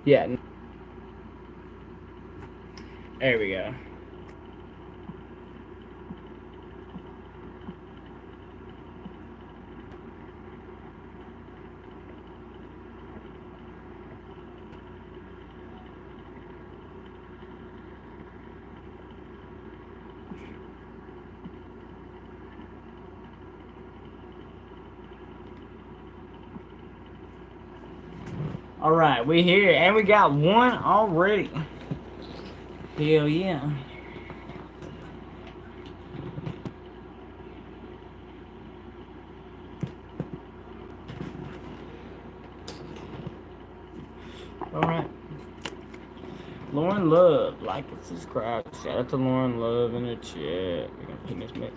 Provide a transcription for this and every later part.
Yeah. There we go. All right, we here, and we got one already. Hell yeah. All right. Lauren Love, like and subscribe. Shout out to Lauren Love in the chat. We're gonna pin this mix.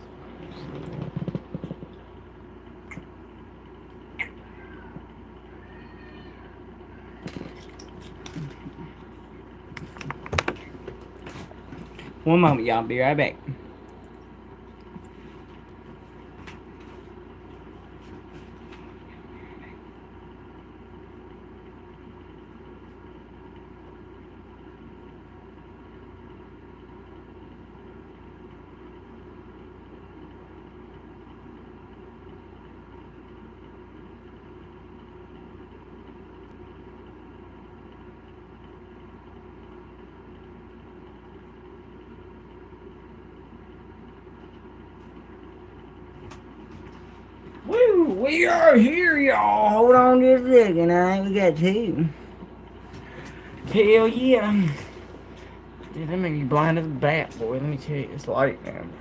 One moment, y'all. Be right back. Woo! We are here, y'all. Hold on just a second. I think we got two. Hell yeah. Dude, that made me blind as a bat, boy. Let me tell you, it's like, man.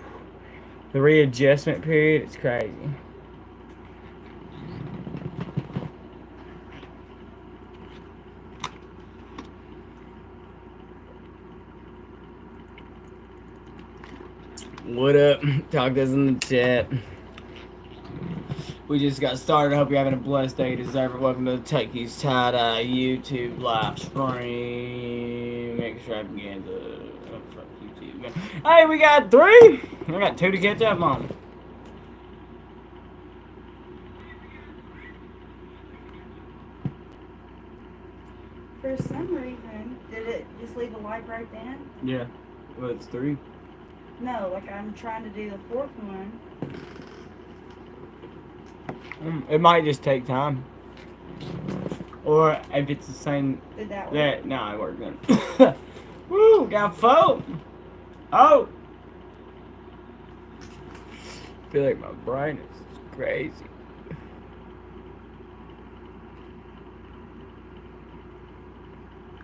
The readjustment period, it's crazy. What up? Talk to us in the chat. We just got started. I hope you're having a blessed day. You deserve it. Welcome to the Tucky's Tie-Dye YouTube live stream. Make sure I begin to... Oh, fuck YouTube. Hey, we got three. I got two to catch up on. For some reason, did it just leave a like right then? Yeah. Well, it's three. No, like I'm trying to do the fourth one. It might just take time. Or if it's the same... Did that work? Yeah, no, it worked then. Woo, got four. Oh! I feel like my brightness is crazy.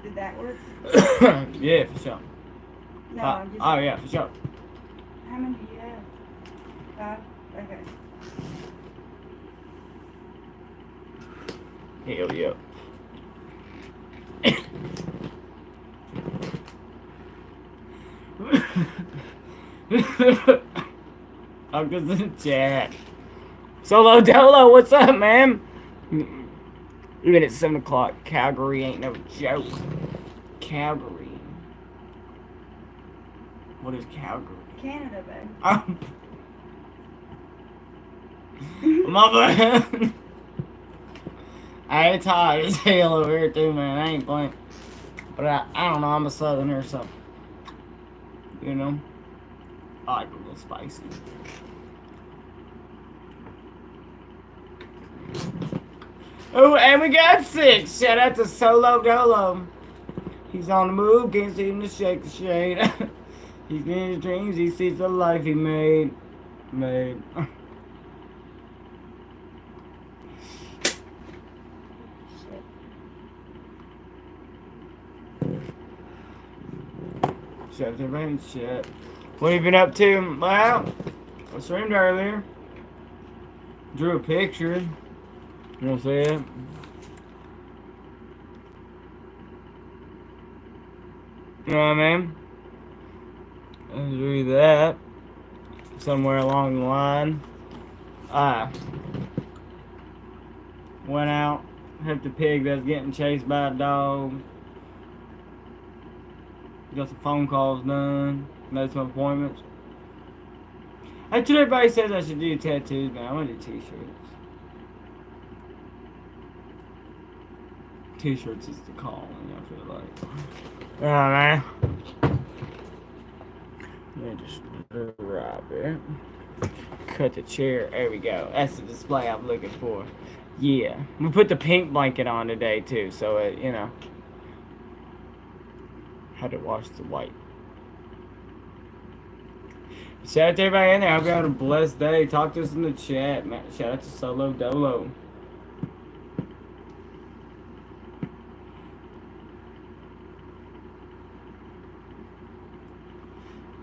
Did that work? Yeah, for sure. No, I'm just... Oh, yeah, for sure. How many do you have? 5? Okay. Hell yeah. I'm just in the chat. Solo Dolo, what's up, man? Even at 7 o'clock, Calgary ain't no joke. Calgary. What is Calgary? Canada, babe. My bad. It's hot as hell over here too, man. I ain't playing. But I don't know, I'm a southerner, so. You know? I like a little spicy. Oh, and we got 6. Shout out to Solo Dolo. He's on the move, can't seem to shake the shade. He's in his dreams, he sees the life he made. Shout out to everybody. Shit. What have you been up to? Well, I streamed earlier. Drew a picture. You want to see it? You know what I mean? I drew that. Somewhere along the line. Went out. Helped a pig that's getting chased by a dog. Got some phone calls done. Made some appointments. Actually, everybody says I should do tattoos, man. I want to do t-shirts. T-shirts is the calling, I feel like. Yeah, man. Let me just drop it. Cut the chair. There we go. That's the display I'm looking for. Yeah. We put the pink blanket on today, too, so it, you know. Had to wash the white. Shout out to everybody in there. Hope you're having a blessed day. Talk to us in the chat, man. Shout out to Solo Dolo.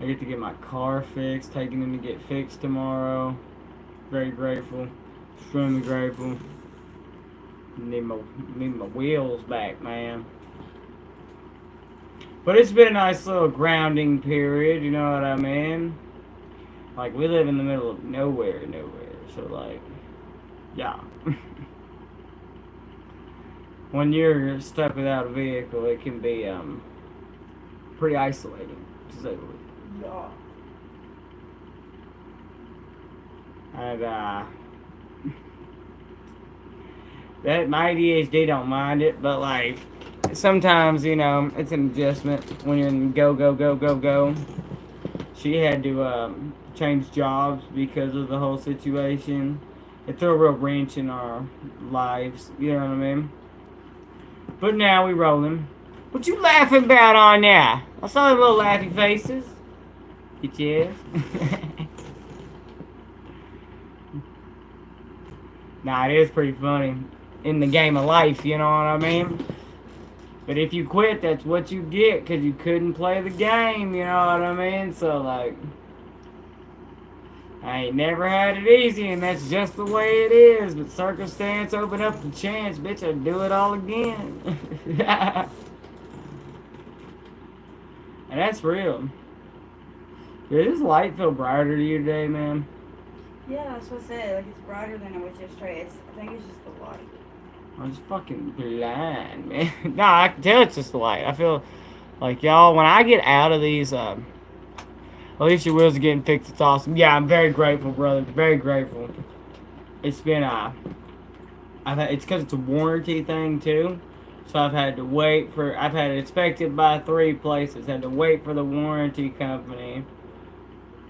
I get to get my car fixed, taking him to get fixed tomorrow. Very grateful. Extremely grateful. Need my wheels back, man. But it's been a nice little grounding period, you know what I mean? Like, we live in the middle of nowhere, so like, yeah. When you're stuck without a vehicle, it can be pretty isolating, to say the least. Yeah. And that my ADHD don't mind it, but like sometimes, you know, it's an adjustment when you're in go. She had to change jobs because of the whole situation. It threw a real wrench in our lives, you know what I mean? But now we rolling. What you laughing about on there? I saw the little laughing faces. Get your ass. Nah, it is pretty funny. In the game of life, you know what I mean? But if you quit, that's what you get, because you couldn't play the game, you know what I mean? So, like, I ain't never had it easy, and that's just the way it is. But circumstance opened up the chance, bitch, I'd do it all again. And that's real. Dude, this light feel brighter to you today, man? Yeah, that's what I said. Like, it's brighter than it was yesterday. I think it's just the light. I'm just fucking blind, man. Nah, I can tell it's just the light. I feel like, y'all, when I get out of these, at least your wheels are getting fixed. It's awesome. Yeah, I'm very grateful, brother. Very grateful. It's been, it's because it's a warranty thing, too. So I've had to wait for, I've had it inspected by 3 places. Had to wait for the warranty company.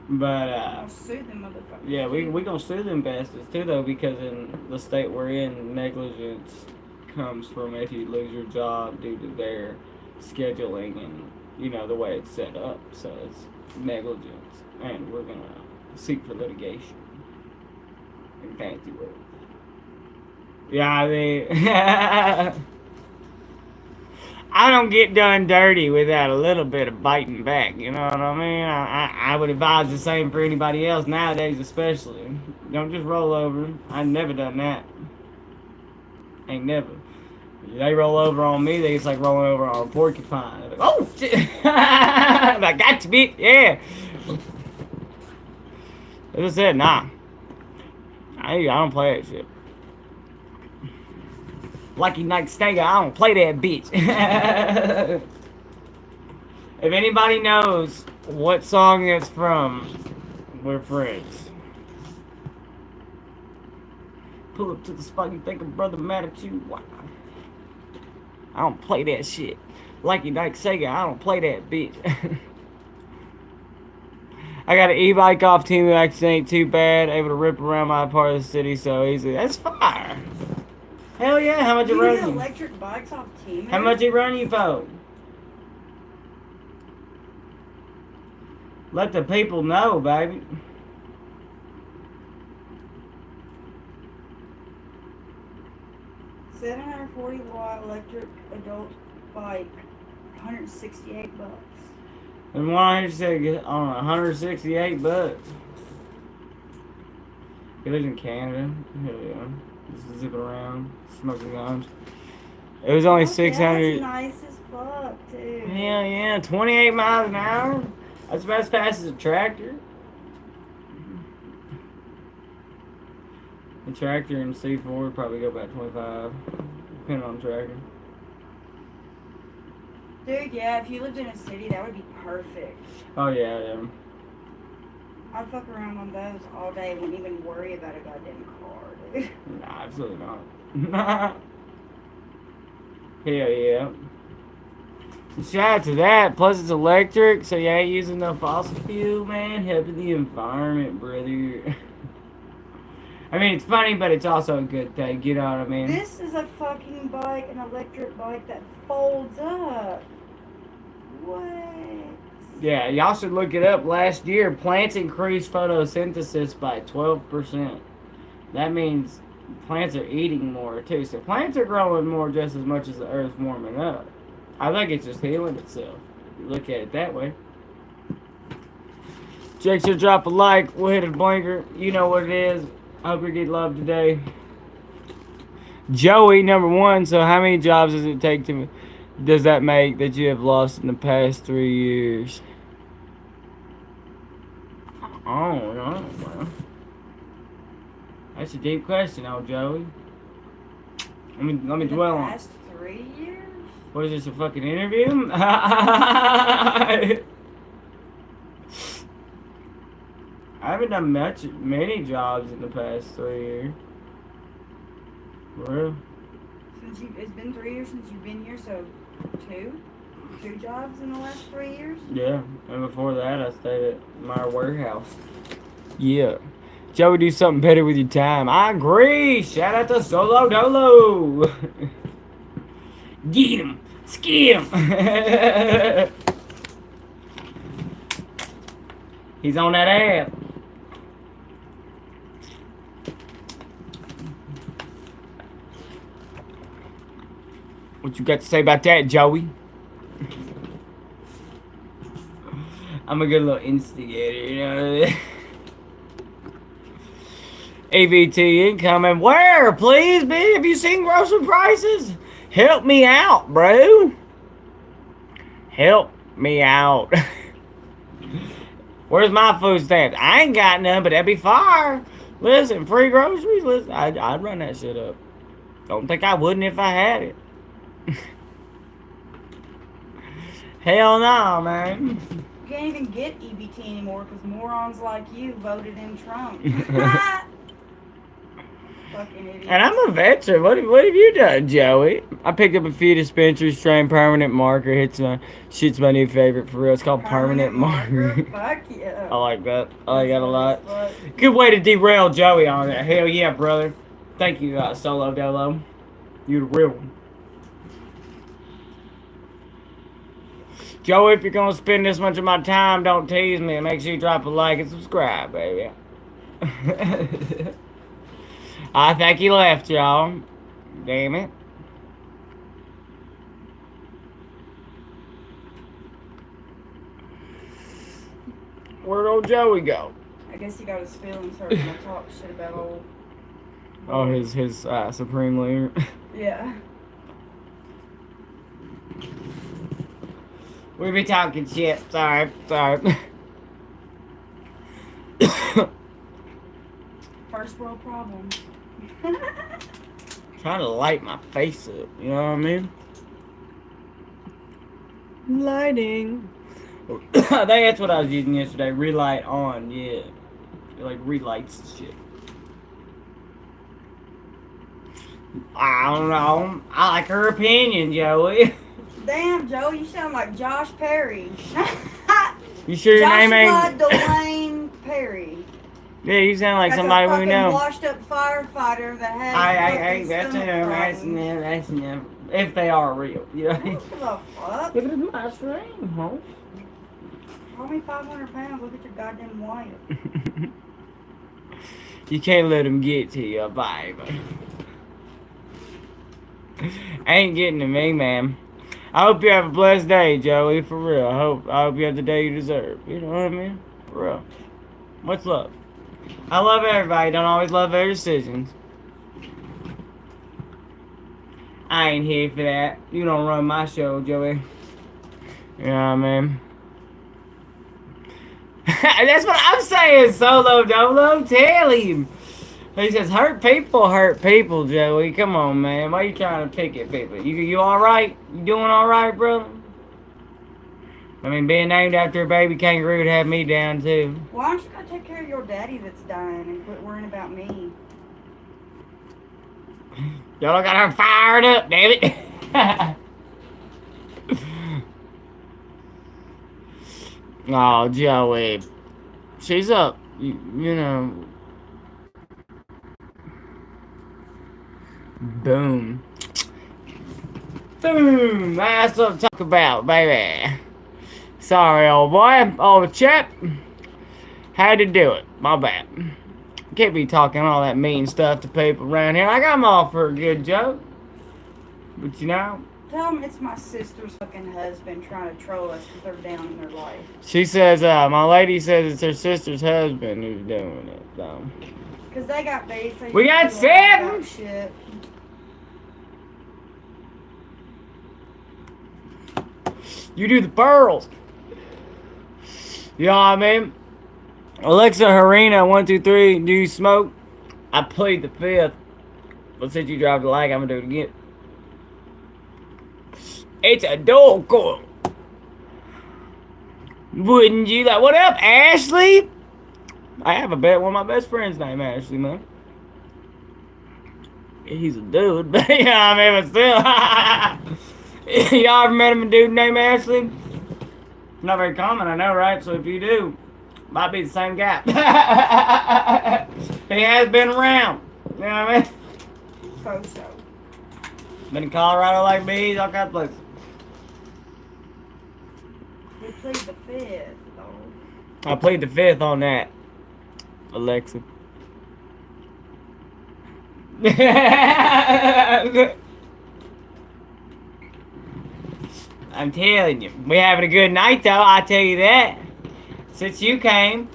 But, I'll sue them motherfuckers. yeah, we gonna sue them bastards too, though, because in the state we're in, negligence comes from if you lose your job due to their scheduling and, you know, the way it's set up. So it's negligence, and we're gonna seek for litigation in fancy words. Yeah, I mean, I don't get done dirty without a little bit of biting back, you know what I mean? I would advise the same for anybody else nowadays, especially. Don't just roll over. I've never done that. Ain't never. They roll over on me, it's like rolling over on a porcupine. They're like, oh, shit. I got to be, yeah. As I said, nah. I don't play that shit. Lucky Night Stega, I don't play that bitch. If anybody knows what song it's from, we're friends. Pull up to the spot, you think a brother mad at you? Wow. I don't play that shit. Lucky Night Sega, I don't play that bitch. I got an e-bike off Team X, ain't too bad. Able to rip around my part of the city so easy. That's fire. Hell yeah, how much it run you? Electric bikes off Team? How much it run you for? Let the people know, baby. $740-watt electric adult bike, $168. And $168. He lives in Canada. Hell yeah. Just zipping around, smoking guns. It was only 600. That's nice as fuck, too. Hell yeah, 28 miles an hour. That's about as fast as a tractor. The tractor and C4 would probably go about 25, depending on the tractor. Dude, yeah, if you lived in a city, that would be perfect. Oh yeah, yeah. I'd fuck around on those all day, wouldn't even worry about a goddamn car, dude. Nah, absolutely not. Hell yeah. Shout out to that. Plus it's electric, so you ain't using no fossil fuel, man. Helping the environment, brother. I mean, it's funny, but it's also a good thing. You know what I mean? This is a fucking bike, an electric bike that folds up. What? Yeah, y'all should look it up. Last year, plants increased photosynthesis by 12%. That means plants are eating more, too. So plants are growing more just as much as the Earth's warming up. I think it's just healing itself. You look at it that way. Jake should drop a like. We'll hit a blinker. You know what it is. I hope you get love today. Joey, number one. So how many jobs does it take to... Does that make that you have lost in the past 3 years? Oh, no, well. That's a deep question, old Joey. Let me dwell on it. Past 3 years? What is this, a fucking interview? I haven't done many jobs in the past 3 years. For real? It's been 3 years since you've been here, so two jobs in the last 3 years? Yeah, and before that I stayed at my warehouse. Yeah. Joey, do something better with your time. I agree. Shout out to Solo Dolo. Get him. Skid him. He's on that app. What you got to say about that, Joey? I'm a good little instigator, you know. AVT incoming. Where, please, man? Have you seen grocery prices? Help me out, bro. Help me out. Where's my food stamps? I ain't got none, but that'd be fire. Listen, free groceries. Listen, I'd run that shit up. Don't think I wouldn't if I had it. Hell no, man. You can't even get EBT anymore because morons like you voted in Trump. Fucking idiot. And I'm a veteran. What have you done, Joey? I picked up a few dispensers, strain permanent marker. Shit's my new favorite for real. It's called permanent marker. Fuck yeah. I like that. I like that a lot. Good way to derail Joey on that. Hell yeah, brother. Thank you, Solo Dolo. You the real one. Joey, if you're gonna spend this much of my time, don't tease me. Make sure you drop a like and subscribe, baby. I think he left, y'all. Damn it. Where'd old Joey go? I guess he got his feelings hurt when I talk shit about old. Oh, his supreme leader. Yeah. We be talking shit. Sorry. First world problems. Trying to light my face up, you know what I mean? Lighting. I think that's what I was using yesterday. Relight on, yeah. It like relights and shit. I don't know. I like her opinion, Joey. Damn, Joe, you sound like Josh Perry. You sure your name ain't... Joshua Dwayne Perry. Yeah, you sound like somebody we know. Washed up firefighter that has. That's him. If they are real, you know. I don't give a fuck. Give it my stream, huh? Call me 500 pounds. Look at your goddamn wife. You can't let them get to you, baby. Ain't getting to me, man. I hope you have a blessed day, Joey. For real. I hope you have the day you deserve. You know what I mean? For real. Much love. I love everybody. Don't always love their decisions. I ain't here for that. You don't run my show, Joey. You know what I mean? That's what I'm saying, Solo Dolo. Tell him. He says, hurt people, Joey. Come on, man. Why you trying to pick at people? You alright? You doing alright, brother? I mean, being named after a baby kangaroo would have me down, too. Why don't you go take care of your daddy that's dying and quit worrying about me? Y'all got her fired up, damn it. Oh, Joey. She's up. You know. Boom. Boom. That's what I'm talking about, baby. Sorry, old boy. Old chap. Had to do it. My bad. Can't be talking all that mean stuff to people around here. Like I'm all for a good joke. But you know. Tell them it's my sister's fucking husband trying to troll us because they're down in their life. She says, my lady says it's her sister's husband who's doing it, though. Because they got beef. We got 7! Shit. You do the pearls. You know what I mean? Alexa Harina, 1, 2, 3. Do you smoke? I plead the 5th. But since you dropped the like, I'm gonna do it again. It's a dog call. Wouldn't you like? What up, Ashley? I have a bet. One of my best friends named Ashley, man. He's a dude, but you know what I mean, but still. Y'all ever met a dude named Ashley? Not very common, I know, right? So if you do, might be the same guy. He has been around. You know what I mean? So. Been in Colorado like me, all kinds of places. We plead the 5th, though. I plead the 5th on that, Alexa. I'm telling you, we having a good night though. I tell you that. Since you came,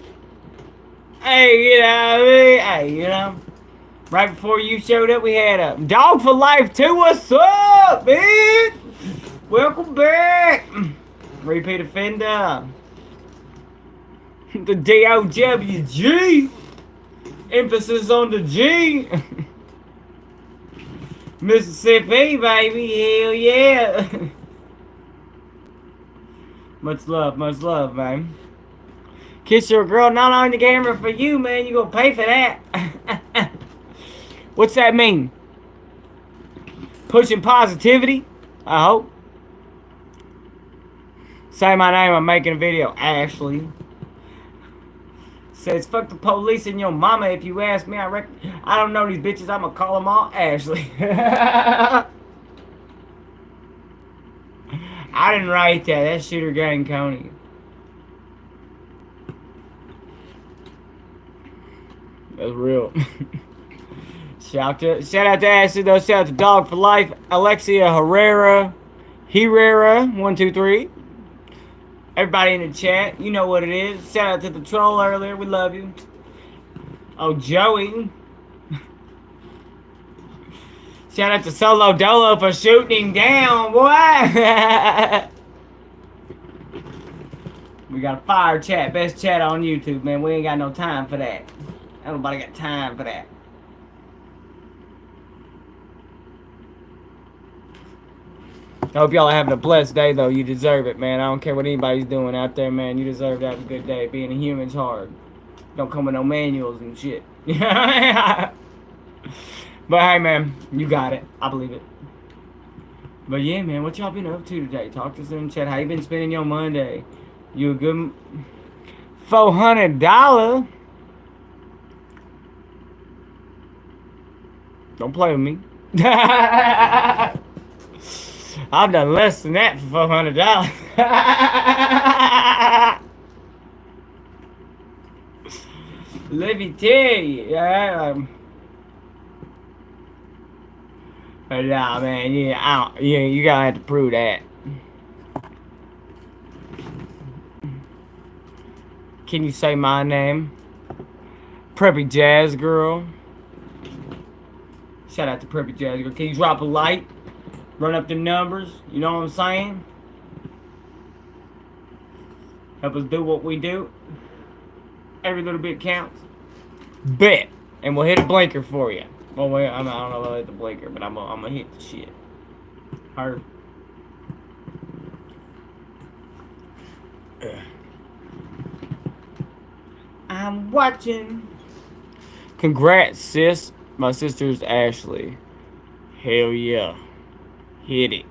hey, you know, hey, you know, right before you showed up, we had a dog for life too. What's up, bitch? Welcome back. Repeat offender. The D-O-W-G. Emphasis on the G. Mississippi, baby. Hell yeah. Much love, man. Kiss your girl, not on the camera for you, man. You gonna pay for that. What's that mean? Pushing positivity? I hope. Say my name, I'm making a video. Ashley. Says, fuck the police and your mama if you ask me. I don't know these bitches. I'm gonna call them all Ashley. I didn't write that. That's Shooter Gang Coney. That's real. Shout out to Ashley though. Shout out to Dog for Life. Alexia Herrera. 1, 2, 3. Everybody in the chat, you know what it is. Shout out to the troll earlier. We love you. Oh, Joey. Shout out to Solo Dolo for shooting him down, boy. We got a fire chat. Best chat on YouTube, man. We ain't got no time for that. Ain't nobody got time for that. I hope y'all are having a blessed day, though. You deserve it, man. I don't care what anybody's doing out there, man. You deserve to have a good day. Being a human's hard. Don't come with no manuals and shit. But hey, man, you got it. I believe it. But yeah, man, what y'all been up to today? Talk to us in the chat. How you been spending your Monday? You a good $400? Don't play with me. I've done less than that for $400. Let me tell you, yeah. But nah, man, yeah, you gotta have to prove that. Can you say my name? Preppy Jazz Girl. Shout out to Preppy Jazz Girl. Can you drop a like? Run up the numbers, you know what I'm saying? Help us do what we do. Every little bit counts. Bet. And we'll hit a blinker for you. Well, wait, I don't know if I'll hit the blinker, but I'm gonna hit the shit. Heard. I'm watching. Congrats, sis. My sister's Ashley. Hell yeah. Hit it.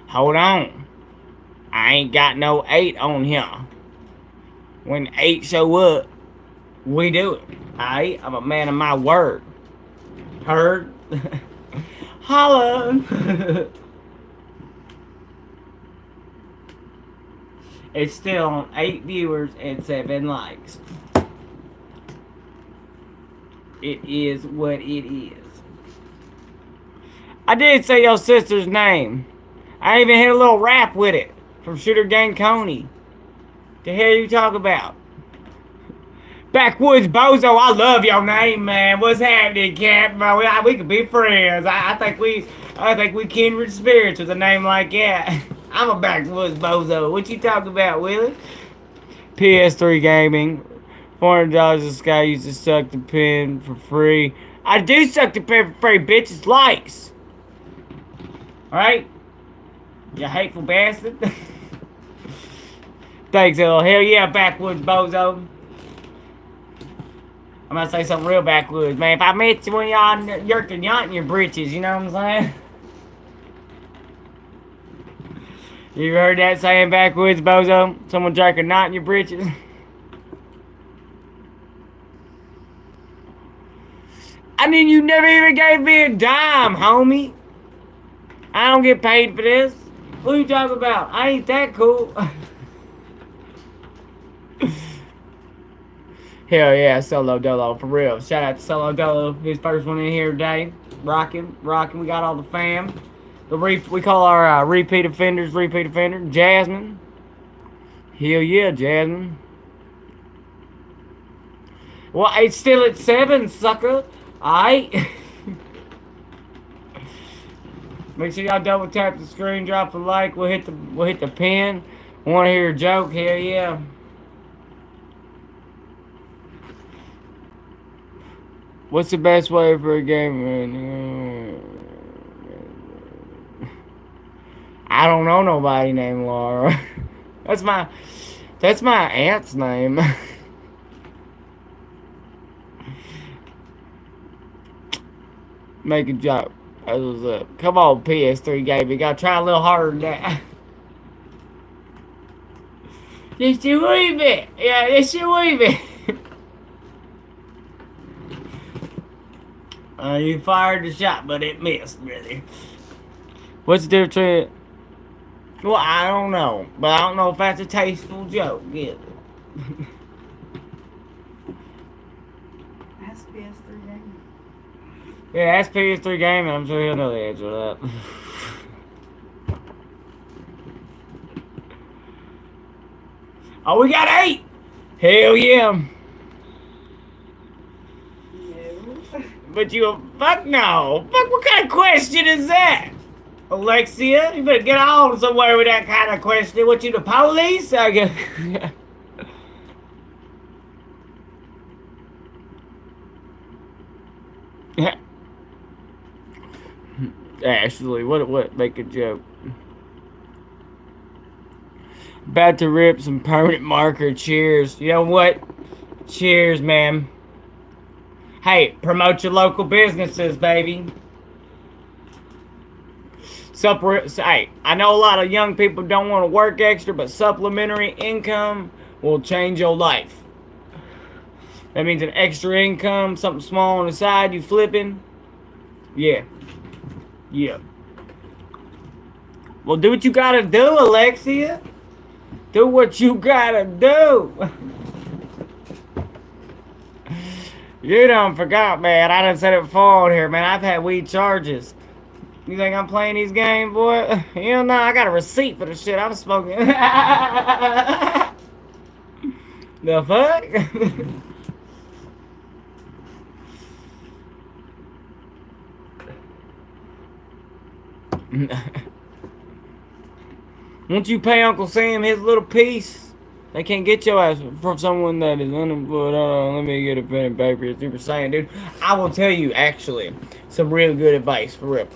Hold on. I ain't got no 8 on here. When 8 show up, we do it. Alright? I'm a man of my word. Heard? Holla! It's still on 8 viewers and 7 likes. It is what it is. I did say your sister's name. I even hit a little rap with it from Shooter Gang Coney. The hell you talk about? Backwoods Bozo, I love your name, man. What's happening, Cap? We could be friends. I think we kindred spirits with a name like that. I'm a Backwoods Bozo. What you talking about, Willie? PS3 gaming. $400 this guy used to suck the pen for free. I do suck the pen for free, bitch. It's likes. Alright? You hateful bastard. Thanks, L. Hell yeah, Backwoods Bozo. I'm gonna say something real backwoods, man. If I met you when y'all yerking yacht in your britches, you know what I'm saying? You heard that saying, Backwoods Bozo? Someone jerk a knot in your britches? I mean, you never even gave me a dime, homie. I don't get paid for this. What are you talking about? I ain't that cool. Hell yeah, Solo Dolo, for real. Shout out to Solo Dolo, his first one in here today. Rocking. We got all the fam. We call our repeat offender. Jasmine. Hell yeah, Jasmine. Well, it's still at 7, sucker. Alright. Make sure y'all double tap the screen, drop a like. We'll hit the pin. Want to hear a joke? Hell yeah. What's the best way for a game? I don't know nobody named Laura. That's my aunt's name. Make a joke. That's what's up. Come on, PS3 game. You gotta try a little harder than that. Just a wee bit. Yeah, just a wee bit. You fired the shot, but it missed, really. What's the difference between... Well, I don't know. But I don't know if that's a tasteful joke, is it? Ask PS3 Gaming. Yeah, ask PS3 Gaming. I'm sure he'll know the answer to that. Oh, we got 8! Hell yeah. But fuck no. Fuck, what kind of question is that? Alexia, you better get on somewhere with that kind of question. What, you the police? I guess. Ashley, what? Make a joke. About to rip some permanent marker. Cheers. You know what? Cheers, man. Hey, promote your local businesses, baby. Hey, I know a lot of young people don't want to work extra, but supplementary income will change your life. That means an extra income, something small on the side you flipping. Yeah. Yeah. Well, do what you gotta do, Alexia. Do what you gotta do. You done forgot, man. I done said it before here, man. I've had weed charges. You think I'm playing these games, boy? Hell no, I got a receipt for the shit I'm smoking. The fuck? Won't you pay Uncle Sam his little piece? They can't get your ass from someone that is unemployed. Let me get a pen and paper. You're super saying, dude. I will tell you, actually, some real good advice, for real.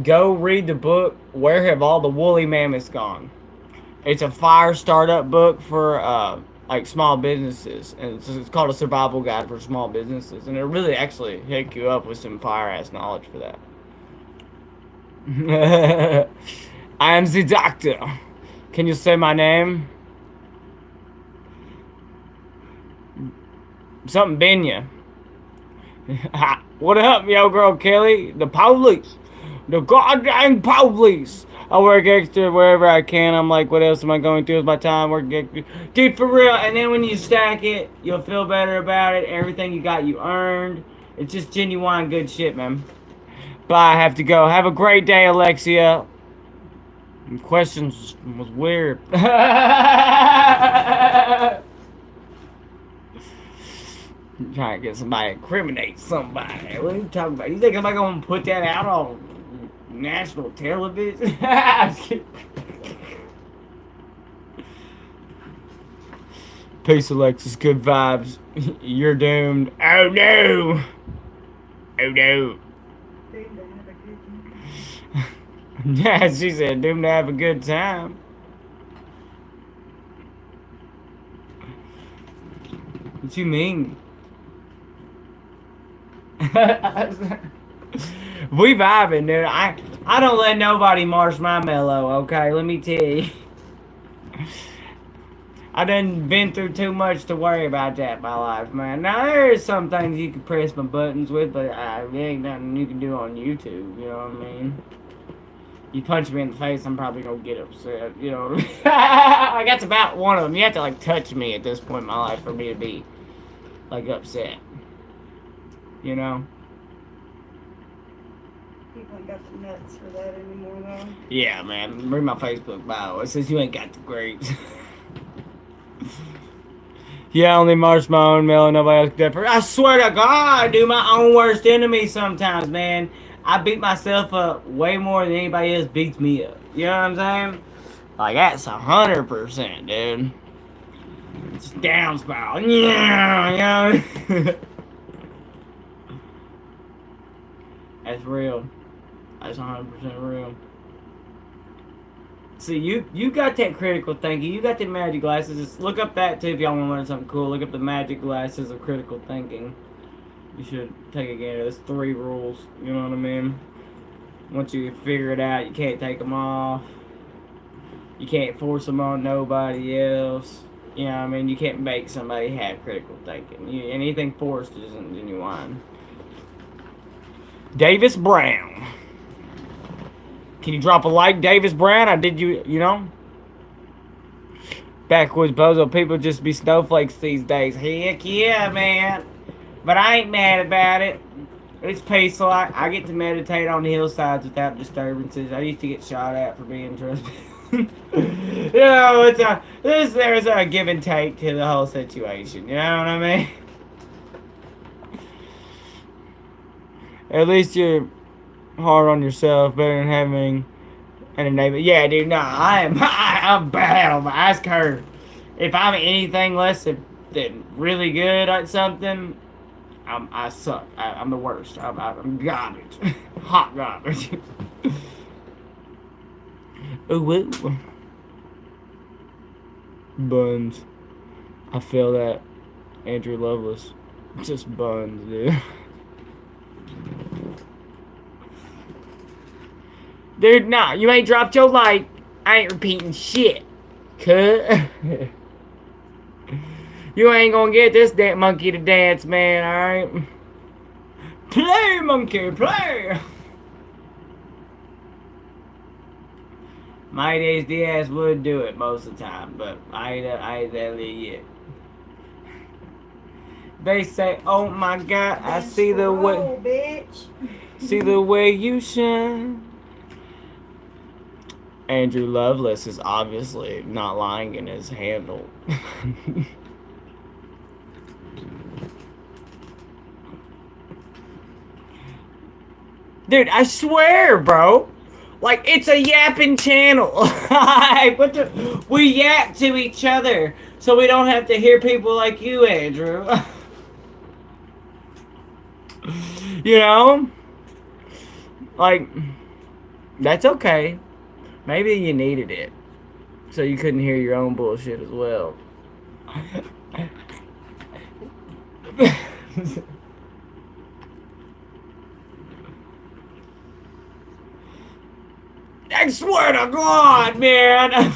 Go read the book, Where Have All the Woolly Mammoths Gone? It's a fire startup book for, like, small businesses. And it's called A Survival Guide for Small Businesses. And it really actually hook you up with some fire-ass knowledge for that. I am the doctor. Can you say my name? Something been ya. What up, yo girl Kelly? The police. The goddamn police. I work extra wherever I can. I'm like, what else am I going through with my time? Work extra. Dude, for real. And then when you stack it, you'll feel better about it. Everything you got, you earned. It's just genuine good shit, man. Bye, I have to go. Have a great day, Alexia. Questions was weird. Trying to get somebody to incriminate somebody. What are you talking about? You think I'm gonna put that out on national television? Peace, Alexis. Good vibes. You're doomed. Oh no. Oh no. Doomed to have a good time. Yeah, she said doomed to have a good time. What you mean? We vibing, dude. I don't let nobody marsh my mellow, okay? Let me tell you. I done been through too much to worry about that in my life, man. Now, there is some things you can press my buttons with, but there ain't nothing you can do on YouTube, you know what I mean? You punch me in the face, I'm probably gonna get upset, you know what I mean? Like, that's about one of them. You have to, like, touch me at this point in my life for me to be, like, upset. You know? People ain't got the nuts for that anymore, though. Yeah, man. Read my Facebook bio. It says you ain't got the grapes. Yeah, I only march my own mail and nobody else different. I swear to God, I do my own worst enemy sometimes, man. I beat myself up way more than anybody else beats me up. You know what I'm saying? Like, that's 100%, dude. It's downspout. Yeah, you know? That's real. That's 100% real. See, you got that critical thinking. You got the magic glasses. Just look up that too if y'all want to learn something cool. Look up the magic glasses of critical thinking. You should take a gander. There's 3 rules. You know what I mean? Once you figure it out, you can't take them off. You can't force them on nobody else. You know what I mean? You can't make somebody have critical thinking. Anything forced isn't genuine. Davis Brown. Can you drop a like, Davis Brown? I did you know? Backwoods bozo people just be snowflakes these days. Heck yeah, man. But I ain't mad about it. It's peaceful. I get to meditate on the hillsides without disturbances. I used to get shot at for being trespassing. You know, there's a give and take to the whole situation. You know what I mean? At least you're hard on yourself, better than having an enabler. Yeah, dude, no, I'm bad on my ice curve. If I'm anything less than really good at something, I suck. I'm the worst. I'm garbage. Hot garbage. Ooh, woo. Buns. I feel that. Andrew Lovelace. Just buns, dude. Dude, nah, you ain't dropped your like. I ain't repeating shit. Cut. You ain't gonna get this damn monkey to dance, man, alright? Play, monkey, play! My days Diaz would do it most of the time, but I ain't that yet. They say, oh my God, I see the way, bitch. See the way you shine. Andrew Lovelace is obviously not lying in his handle. Dude, I swear, bro. Like, it's a yapping channel. We yap to each other, so we don't have to hear people like you, Andrew. You know? Like, that's okay. Maybe you needed it, so you couldn't hear your own bullshit as well. I swear to God, man.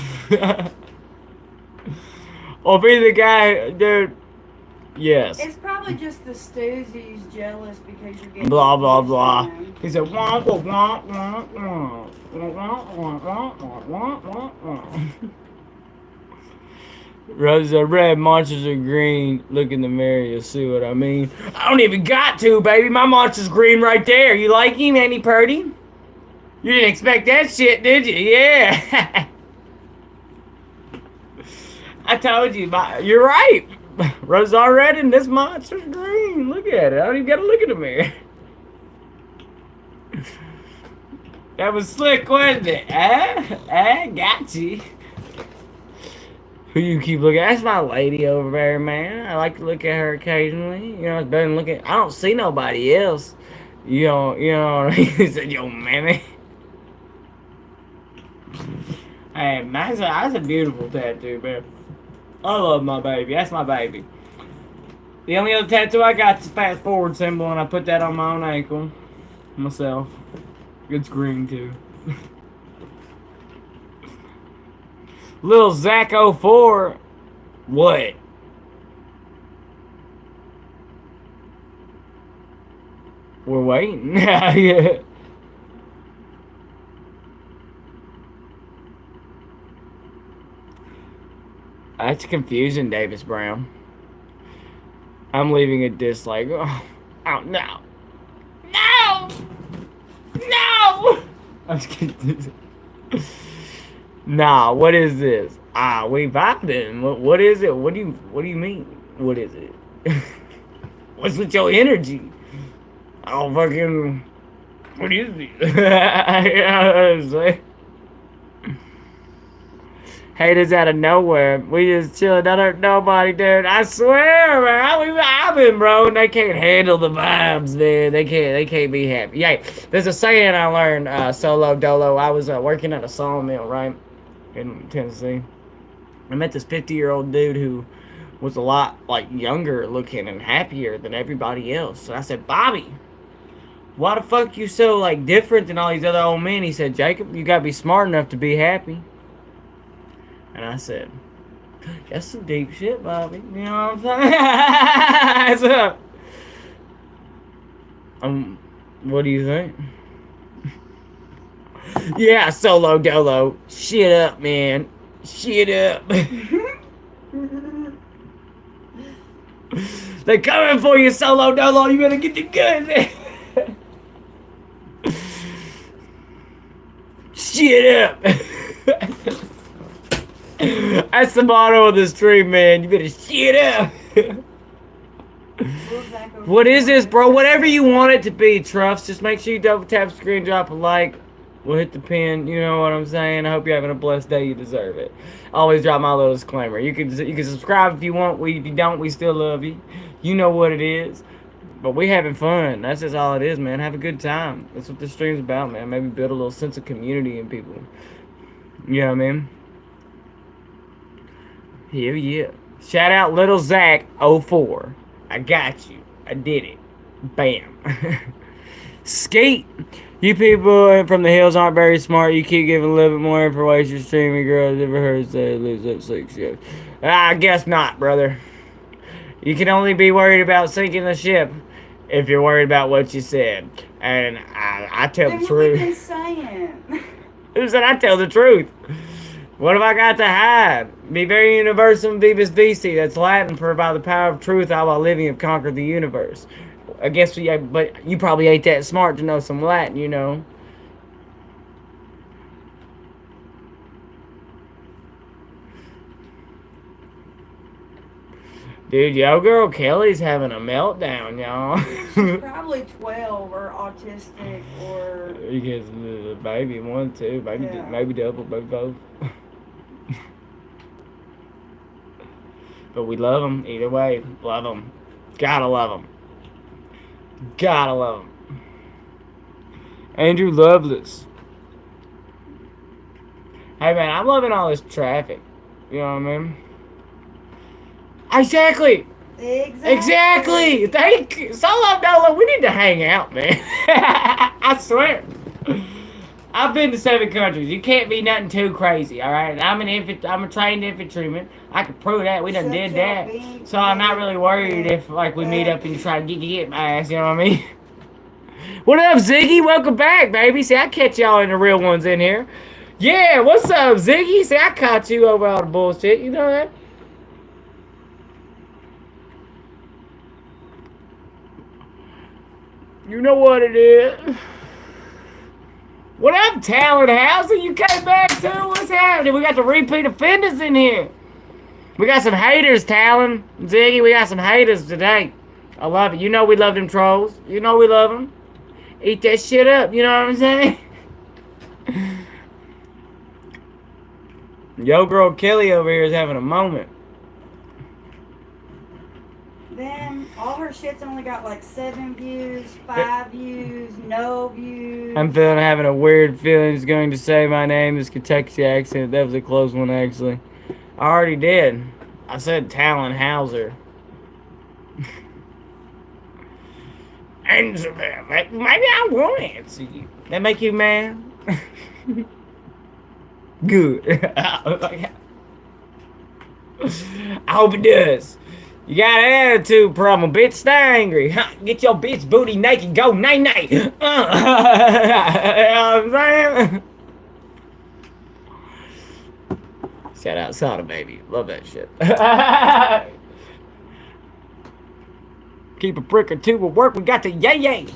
Or be the guy, dude. Yes. It's probably just the Stoozies jealous because you're getting Blah blah used to blah. them. He said, wah wah wah wah wah wah wah wah wah wah. Roses are red, monsters are green. Look in the mirror, you'll see what I mean. I don't even got to, baby. My monster's green right there. You like him, ain't he purty? You didn't expect that shit, did you? Yeah. I told you, you're right. Rose are red and this monster's green. Look at it. I don't even gotta look in the mirror. That was slick, wasn't it? Got you. Who you keep looking at? That's my lady over there, man. I like to look at her occasionally. You know, it's better than looking. I don't see nobody else. You know what I mean? He said, yo, mammy. Hey, man, that's a beautiful tattoo, man. I love my baby. That's my baby. The only other tattoo I got is a fast forward symbol, and I put that on my own ankle. Myself. It's green, too. Little Zach 04. What? We're waiting. Yeah. That's confusing, Davis Brown. I'm leaving a dislike. Oh no. No! No! I'm just kidding. Nah, what is this? We vibing. What is it? What do you mean? What is it? What's with your energy? Oh fucking what is it? Haters out of nowhere. We just chilling. Don't hurt nobody, dude. I swear, man. We vibing, bro. And they can't handle the vibes, man. They can't be happy. Yeah, there's a saying I learned solo dolo. I was working at a sawmill, right, in Tennessee. I met this 50-year-old dude who was a lot like younger looking and happier than everybody else. So I said, Bobby, why the fuck you so like different than all these other old men? He said, Jacob, you gotta be smart enough to be happy. And I said, that's some deep shit, Bobby. You know what I'm saying? So, what do you think? Yeah, solo dolo. Shit up, man. Shit up. They're coming for you, solo dolo. You better get the goods. Shit up. That's the motto of the stream, man. You better shit up. What is this, bro? Whatever you want it to be, Truffs. Just make sure you double tap screen, drop a like. We'll hit the pin. You know what I'm saying? I hope you're having a blessed day. You deserve it. Always drop my little disclaimer. You can subscribe if you want. If you don't, we still love you. You know what it is. But we having fun. That's just all it is, man. Have a good time. That's what this stream's about, man. Maybe build a little sense of community in people. You know what I mean? Hell yeah. Shout out Little Zach 04. I got you. I did it. Bam. Skeet. You people from the hills aren't very smart. You keep giving a little bit more information. Streaming girls ever heard say lose that 6 years. I guess not, brother. You can only be worried about sinking the ship if you're worried about what you said. And I tell the truth. What have you been saying? Who said I tell the truth? What have I got to hide? Be very universum vivus vici. That's Latin for by the power of truth I while living have conquered the universe. I guess, yeah, but you probably ain't that smart to know some Latin, you know. Dude, yo girl Kelly's having a meltdown, y'all. She's probably 12 or autistic or... You get the baby, one, two, maybe, Yeah. maybe double, maybe both. But we love them either way. Love them. Gotta love them. Gotta love them. Andrew Loveless. Hey man, I'm loving all this traffic. You know what I mean? Exactly. Thank you. Solo Dolo, we need to hang out, man. I swear. I've been to 7 countries. You can't be nothing too crazy, all right? I'm a trained infantryman. I can prove that. We done Shut did your that. bean So I'm not really worried head if like we meet up. up and you try to get my ass. You know what I mean? What up, Ziggy? Welcome back, baby. See, I catch y'all in the real ones in here. Yeah, what's up, Ziggy? See, I caught you over all the bullshit. You know that? You know what it is. What up, Talon Housing? You came back too? What's happening? We got the repeat offenders in here. We got some haters, Talon. Ziggy, we got some haters today. I love it. You know we love them trolls. You know we love them. Eat that shit up. You know what I'm saying? Yo, girl Kelly over here is having a moment. Then all her shit's only got like 7 views, 5 views, no views. I'm having a weird feeling he's going to say my name. This Kentucky accent. That was a close one, actually. I already did. I said Talon Hauser. And maybe I won't answer you. That make you mad? Good. I hope it does. You got an attitude problem, bitch. Stay angry. Get your bitch booty naked. Go night night. You know what I'm saying? Shout out Soda Baby. Love that shit. Keep a prick or two will work. We got the yay yay.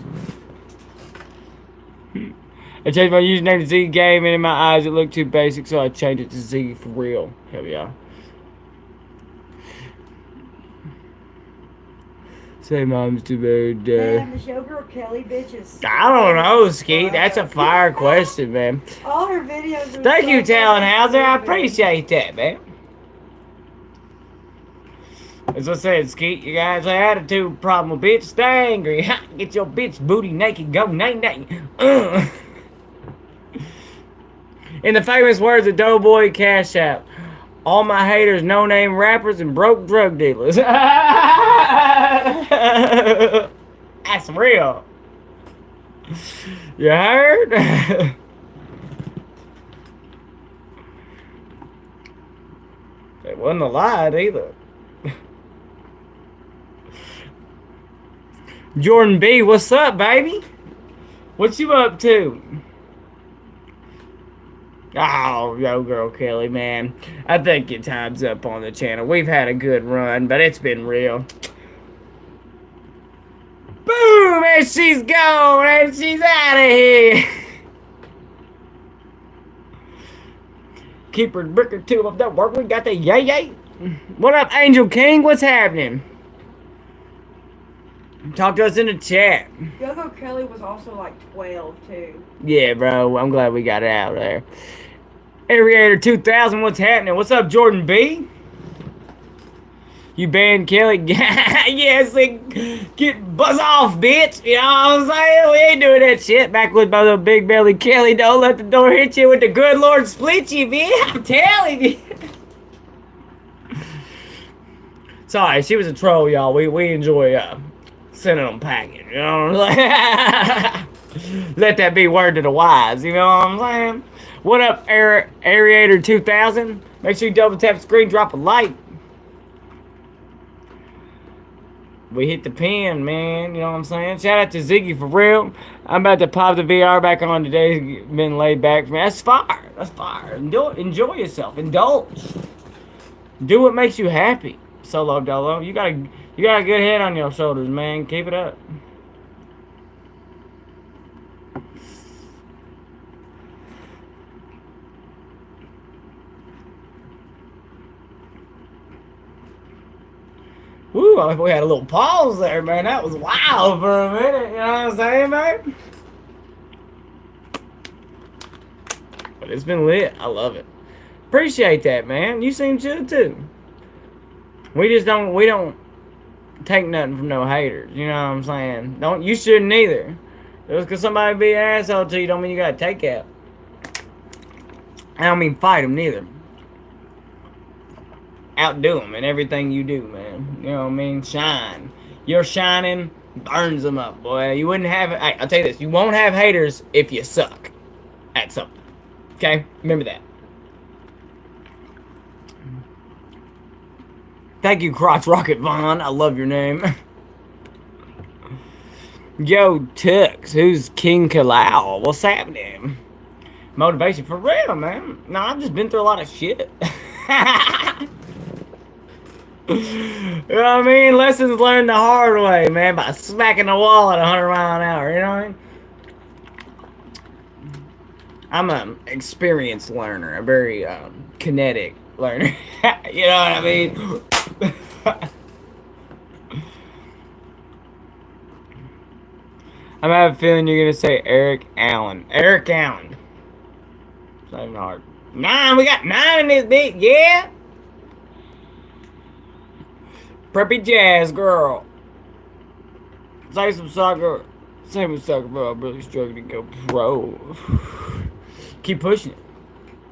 I changed my username to Z Game, and in my eyes it looked too basic, so I changed it to Z for real. Hell yeah. Say mom's too bad. Man, the showgirl Kelly bitch is. I don't know, Skeet. That's a fire question, man. All her videos are. Thank you, so Talon Hauser. I stupid. appreciate that, man. As I said, Skeet, you guys have attitude problem, bitch. Stay angry. Get your bitch booty naked. Go night night. In the famous words of Doughboy Cash App, all my haters, no-name rappers, and broke drug dealers. That's real. You heard? It wasn't a lie either. Jordan B, what's up, baby? What you up to? Oh, yo, girl Kelly, man. I think your time's up on the channel. We've had a good run, but it's been real. Boom! And she's gone, and she's out of here. Keep her brick or two of that work. We got the yay yay. What up, Angel King? What's happening? Talk to us in the chat. Go Kelly was also like 12 too. Yeah, bro. I'm glad we got it out there. Aviator 2000, what's happening? What's up, Jordan B? You banned Kelly? Yes, get buzz off, bitch. You know what I'm saying? We ain't doing that shit. Back with my little big belly Kelly. Don't let the door hit you with the good Lord split you, bitch. I'm telling you. Sorry, she was a troll, y'all. We enjoy sending them packing. You know what I'm saying? Let that be word to the wise. You know what I'm saying? What up, Aerator 2000? Make sure you double tap the screen, drop a like. We hit the pin, man. You know what I'm saying? Shout out to Ziggy for real. I'm about to pop the VR back on today. It's been laid back for me. That's fire. That's fire. Enjoy yourself. Indulge. Do what makes you happy. Solo Dolo. You got a good head on your shoulders, man. Keep it up. Woo, we had a little pause there, man. That was wild for a minute. You know what I'm saying, man? But it's been lit. I love it. Appreciate that, man. You seem chill, too. We don't take nothing from no haters. You know what I'm saying? You shouldn't either. Just because somebody be an asshole to you don't mean you gotta take it. I don't mean fight them neither. Outdo them in everything you do, man. You know what I mean? Shine. Your shining burns them up, boy. You wouldn't have... I'll tell you this. You won't have haters if you suck. at something. Okay? Remember that. Thank you, Crotch Rocket Vaughn. I love your name. Yo, Tux, who's King Kalal? What's happening? Motivation for real, man. No, I've just been through a lot of shit. You know what I mean? Lessons learned the hard way, man, by smacking the wall at 100 miles an hour, you know what I mean? I'm an experienced learner, a very kinetic learner. You know what I mean? I'm having a feeling you're gonna say Eric Allen. Eric Allen. It's not even hard. 9, we got 9 in this bit, yeah? Preppy Jazz girl. Say some soccer. Say some soccer, bro. I'm really struggling to go pro. Keep pushing it.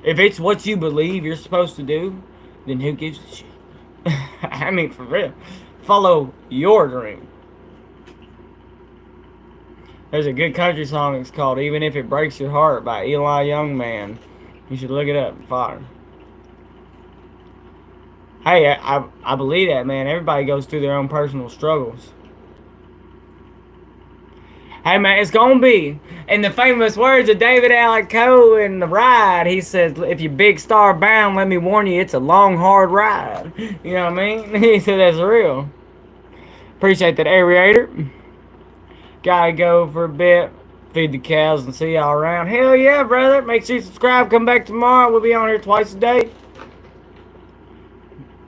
If it's what you believe you're supposed to do, then who gives a shit? I mean, for real. Follow your dream. There's a good country song. It's called "Even If It Breaks Your Heart" by Eli Youngman. You should look it up. Fire. Hey, I believe that, man. Everybody goes through their own personal struggles. Hey, man, it's gonna be. In the famous words of David Alec Coe in The Ride, he says, "If you're big star bound, let me warn you, it's a long, hard ride." You know what I mean? He said that's real. Appreciate that, aerator. Gotta go for a bit. Feed the cows and see y'all around. Hell yeah, brother. Make sure you subscribe. Come back tomorrow. We'll be on here twice a day.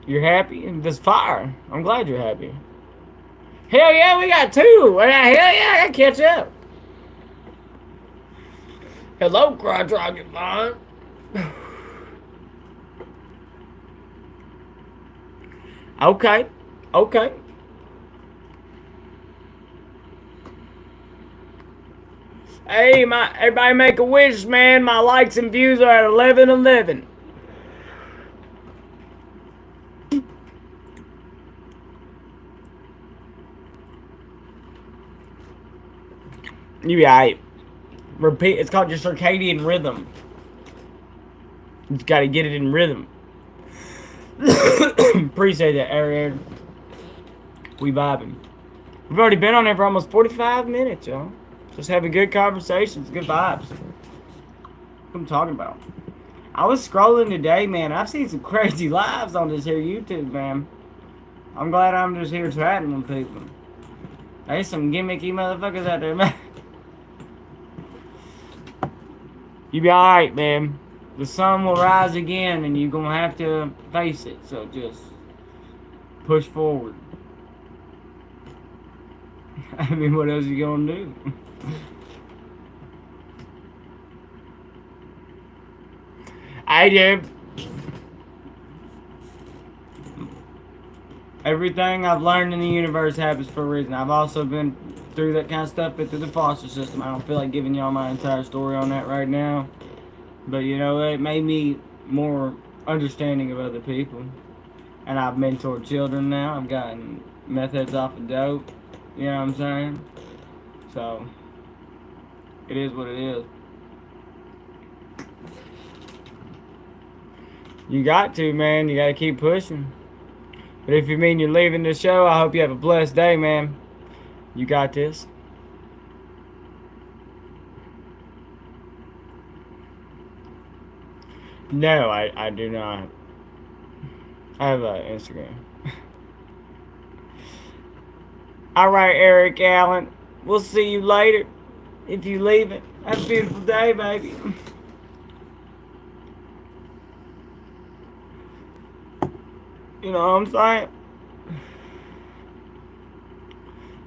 You're happy? And this fire. I'm glad you're happy. Hell yeah, we got 2. Hell yeah, I gotta catch up. Hello, Crotch Rocket Vaughn. Okay. Okay. Hey, everybody make a wish, man. My likes and views are at 1111. You be alright. Repeat. It's called your circadian rhythm. You just gotta get it in rhythm. Appreciate that, Aaron. We vibing. We've already been on there for almost 45 minutes, y'all. Just having good conversations, good vibes. What I'm talking about. I was scrolling today, man. I've seen some crazy lives on this here YouTube, man. I'm glad I'm just here chatting with people. There's some gimmicky motherfuckers out there, man. You be alright, man. The sun will rise again and you're gonna have to face it. So just push forward. I mean, what else you gonna do? I do. Everything I've learned in the universe happens for a reason. I've also been through that kind of stuff, but through the foster system. I don't feel like giving y'all my entire story on that right now. But, you know, it made me more understanding of other people. And I've mentored children now. I've gotten meth heads off of dope. You know what I'm saying? So, it is what it is. You got to, man. You got to keep pushing. But if you mean you're leaving the show, I hope you have a blessed day, man. You got this. No, I do not. I have Instagram. Alright, Eric Allen. We'll see you later. If you leave it. Have a beautiful day, baby. You know what I'm saying?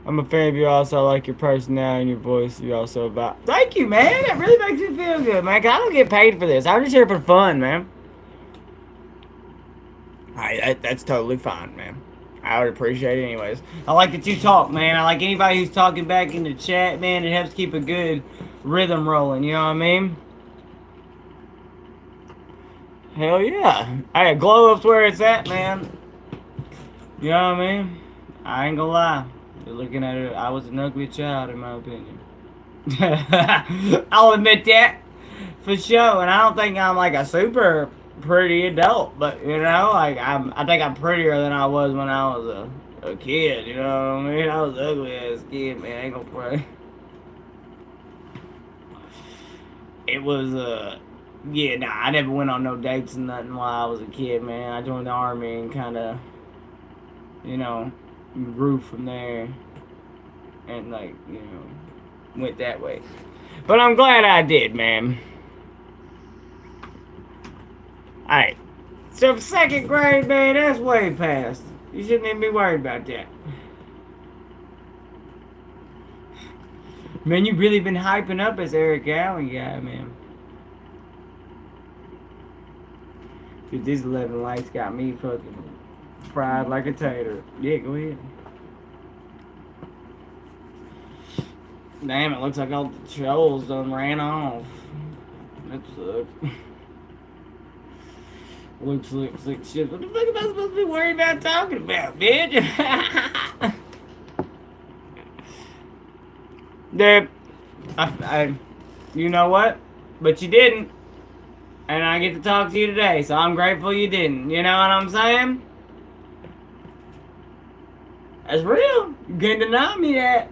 I'm a fan of you also. I like your personality and your voice. You're also about... Thank you, man. That really makes me feel good, man. 'Cause I don't get paid for this. I'm just here for fun, man. Alright, that's totally fine, man. I would appreciate it anyways. I like that you talk, man. I like anybody who's talking back in the chat, man. It helps keep a good rhythm rolling. You know what I mean? Hell yeah. Hey, glow up's where it's at, man. You know what I mean? I ain't gonna lie. You're looking at it, I was an ugly child, in my opinion. I'll admit that. For sure, and I don't think I'm like a super pretty adult, but you know, like I think I'm prettier than I was when I was a kid. You know what I mean? I was ugly as a kid, man. I ain't gonna play. It was yeah, nah. I never went on no dates and nothing while I was a kid, man. I joined the army and kind of, you know, grew from there, and like you know, went that way. But I'm glad I did, man. Alright. So second grade, man, that's way past. You shouldn't even be worried about that. Man, you really been hyping up this Eric Allen guy, man. Dude, these 11 lights got me fucking fried like a tater. Yeah, go ahead. Damn, it looks like all the trolls done ran off. That sucks. Looks like shit. What the fuck am I supposed to be worried about talking about, bitch? Dude, you know what? But you didn't. And I get to talk to you today, so I'm grateful you didn't. You know what I'm saying? That's real. You can't deny me that.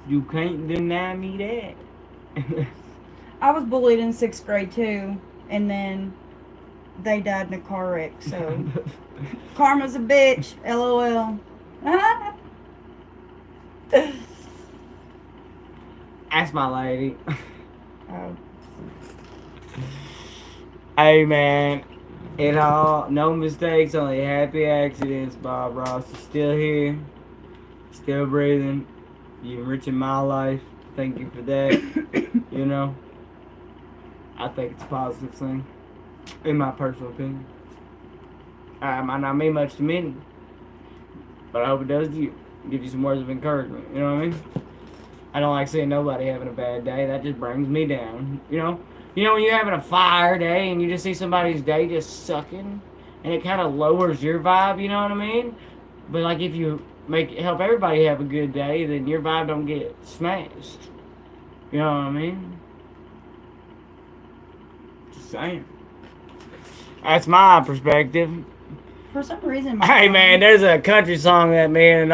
You can't deny me that. I was bullied in 6th grade too, and then they died in a car wreck. So karma's a bitch. LOL. That's my lady. Oh. Hey man, no mistakes, only happy accidents. Bob Ross is still here, still breathing. You enriching my life. Thank you for that. You know, I think it's a positive thing, in my personal opinion. It might not mean much to many, but I hope it does to you. Give you some words of encouragement. You know what I mean? I don't like seeing nobody having a bad day. That just brings me down. You know when you're having a fire day and you just see somebody's day just sucking, and it kind of lowers your vibe. You know what I mean? But like if you help everybody have a good day, then your vibe don't get smashed. You know what I mean? Just saying. That's my perspective. For some reason, Hey man, there's a country song that this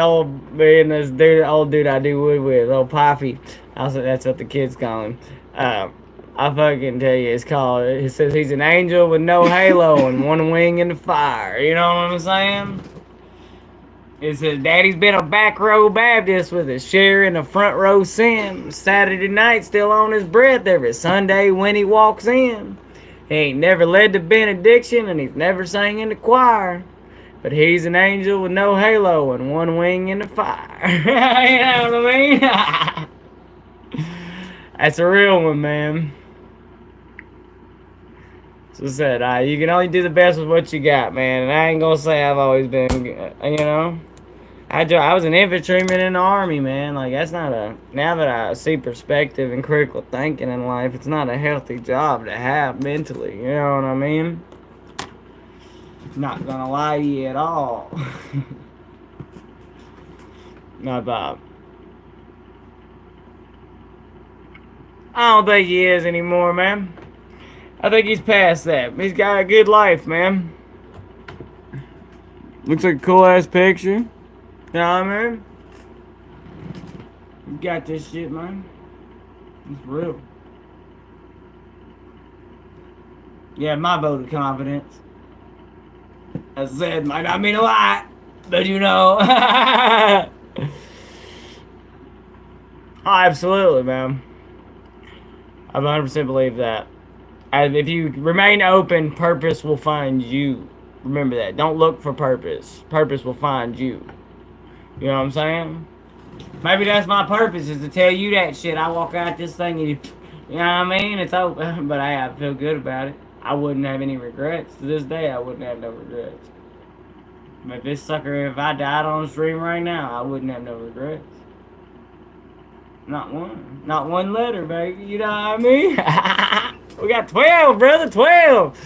old dude I do wood with, old Poppy. Also, that's what the kids call him. I fucking tell you, it says he's an angel with no halo and one wing in the fire. You know what I'm saying? It says, Daddy's been a back row Baptist with his share in a front row sin. Saturday night still on his breath every Sunday when he walks in. He ain't never led the benediction and he's never sang in the choir. But he's an angel with no halo and one wing in the fire. You know what I mean? That's a real one, man. So I said, you can only do the best with what you got, man. And I ain't gonna say I've always been, you know. I was an infantryman in the army, man. Like, that's not now that I see perspective and critical thinking in life, it's not a healthy job to have mentally. You know what I mean? Not gonna lie to you at all. No, Bob. I don't think he is anymore, man. I think he's past that. He's got a good life, man. Looks like a cool ass picture. You know what I mean? You got this shit, man. It's real. Yeah, my vote of confidence. As I said, might not mean a lot, but you know. Oh, absolutely, man. I 100% believe that. And if you remain open, purpose will find you. Remember that. Don't look for purpose. Purpose will find you. You know what I'm saying? Maybe that's my purpose, is to tell you that shit. I walk out this thing and you know what I mean? It's over. But I feel good about it. I wouldn't have any regrets. To this day, I wouldn't have no regrets. But if I died on the stream right now, I wouldn't have no regrets. Not one. Not one letter, baby. You know what I mean? We got 12, brother. 12.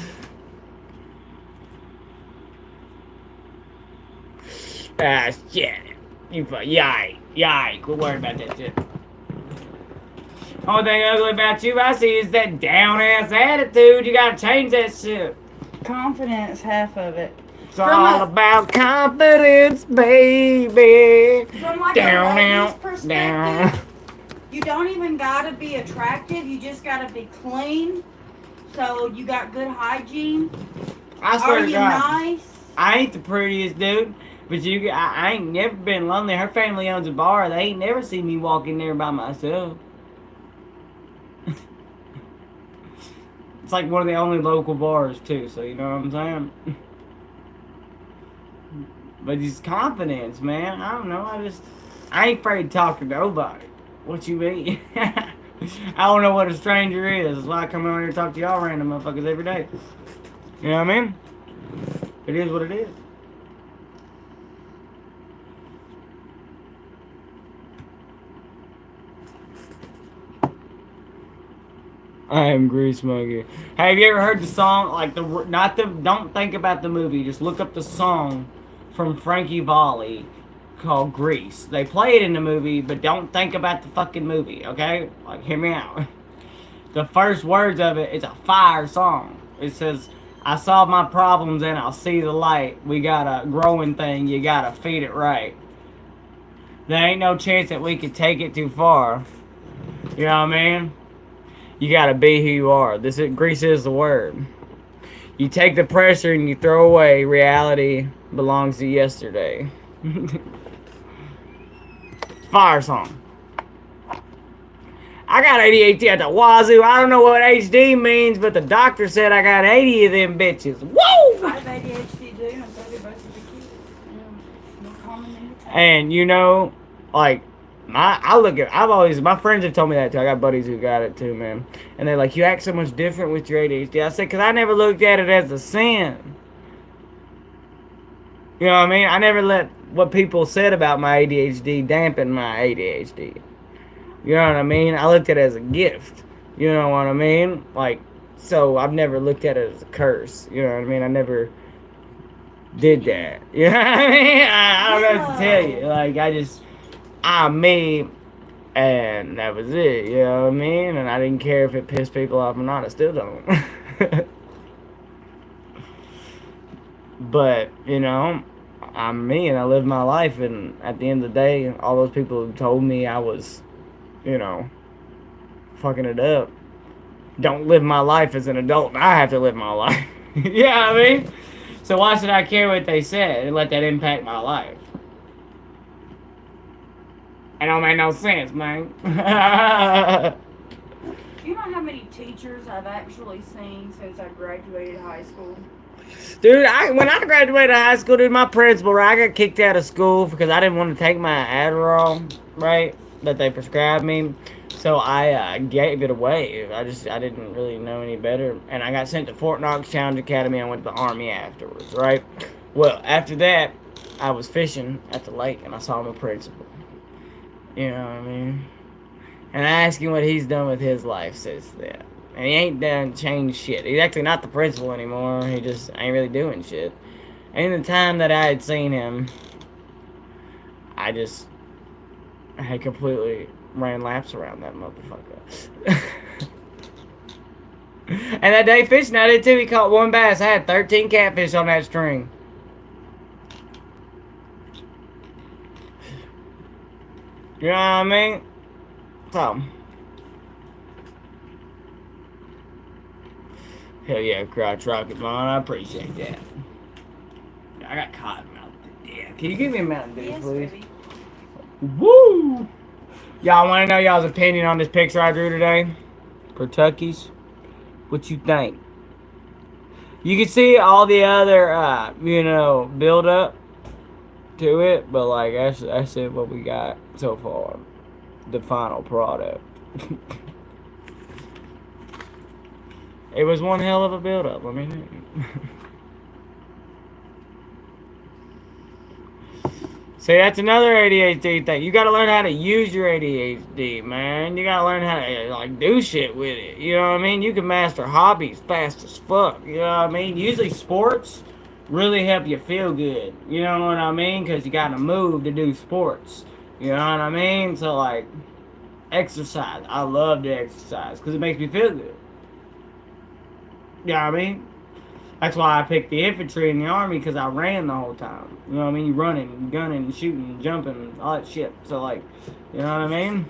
Ah, shit. Yike. Quit worrying about that shit. Only thing ugly about you I see is that down ass attitude. You gotta change that shit. Confidence, half of it. It's all about confidence, baby. From like Down, a lady's down, perspective, down. you don't even gotta be attractive. You just gotta be clean. So you got good hygiene. I swear Are to you God, nice? I ain't the prettiest dude, but I ain't never been lonely. Her family owns a bar. They ain't never seen me walk in there by myself. It's like one of the only local bars too, so you know what I'm saying? But just confidence, man. I don't know. I ain't afraid to talk to nobody. What you mean? I don't know what a stranger is. That's why I come around here and talk to y'all random motherfuckers every day. You know what I mean? It is what it is. I am Grease Monkey. Hey, have you ever heard the song, like don't think about the movie, just look up the song from Frankie Valli called Grease. They play it in the movie, but don't think about the fucking movie, okay? Like, hear me out. The first words of it is a fire song. It says, I solve my problems and I'll see the light. We got a growing thing, you gotta feed it right. There ain't no chance that we could take it too far. You know what I mean? You gotta be who you are. Grease is the word. You take the pressure and you throw away. Reality belongs to yesterday. Fire song. I got ADHD at the wazoo. I don't know what HD means, but the doctor said I got 80 of them bitches. Whoa! I have ADHD too, and so do both of the kids. No common in the And you know, like, my friends have told me that too. I got buddies who got it too, man. And they're like, you act so much different with your ADHD. I said, because I never looked at it as a sin. You know what I mean? I never let what people said about my ADHD dampen my ADHD. You know what I mean? I looked at it as a gift. You know what I mean? Like, so I've never looked at it as a curse. You know what I mean? I never did that. You know what I mean? I don't know what to tell you. Like, I'm me, and that was it. You know what I mean? And I didn't care if it pissed people off or not. I still don't. But, you know, I'm me, and I live my life, and at the end of the day, all those people who told me I was, you know, fucking it up, don't live my life as an adult. I have to live my life. You know what I mean? So why should I care what they said and let that impact my life? It don't make no sense, man. Do you know how many teachers I've actually seen since I graduated high school? Dude, when I graduated high school, dude, my principal, I got kicked out of school because I didn't want to take my Adderall, right, that they prescribed me. So I gave it away. I didn't really know any better. And I got sent to Fort Knox Challenge Academy. I went to the Army afterwards, right? Well, after that, I was fishing at the lake, and I saw my principal. You know what I mean? And I asked him what he's done with his life since then. And he ain't done changed shit. He's actually not the principal anymore. He just ain't really doing shit. And in the time that I had seen him, I had completely ran laps around that motherfucker. And that day fishing, I did too. He caught one bass. I had 13 catfish on that string. You know what I mean? So, hell yeah, crotch rocket, man. I appreciate that. I got cotton mouth. Yeah. Can you give me a Mountain Dew, Yes, please? baby. Woo! Y'all want to know y'all's opinion on this picture I drew today? For Tucky's? What you think? You can see all the other, build up to it, but like that's it. What we got so far, the final product. It was one hell of a build up. I mean. See, that's another ADHD thing. You gotta learn how to use your ADHD, man. You gotta learn how to, like, do shit with it. You know what I mean? You can master hobbies fast as fuck. You know what I mean? Usually sports really help you feel good. You know what I mean? Because you gotta move to do sports. You know what I mean? So, like, Exercise. I love to exercise because it makes me feel good. You know what I mean? That's why I picked the infantry in the army because I ran the whole time. You know what I mean? You running, gunning, shooting, jumping, all that shit. So like, you know what I mean?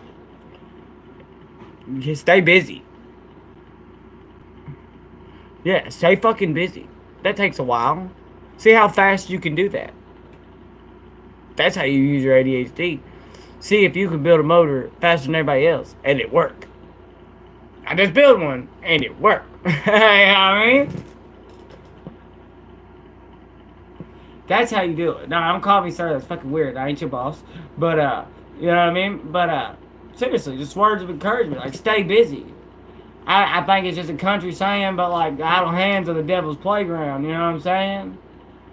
Just stay busy. Yeah, stay fucking busy. That takes a while. See how fast you can do that. That's how you use your ADHD. See if you can build a motor faster than everybody else, and it worked. I just built one, and it worked. You know what I mean? That's how you do it. Now, don't call me sir. That's fucking weird. I ain't your boss. But, you know what I mean? But, seriously, just words of encouragement. Like, stay busy. I think it's just a country saying, but, like, idle hands are the devil's playground. You know what I'm saying?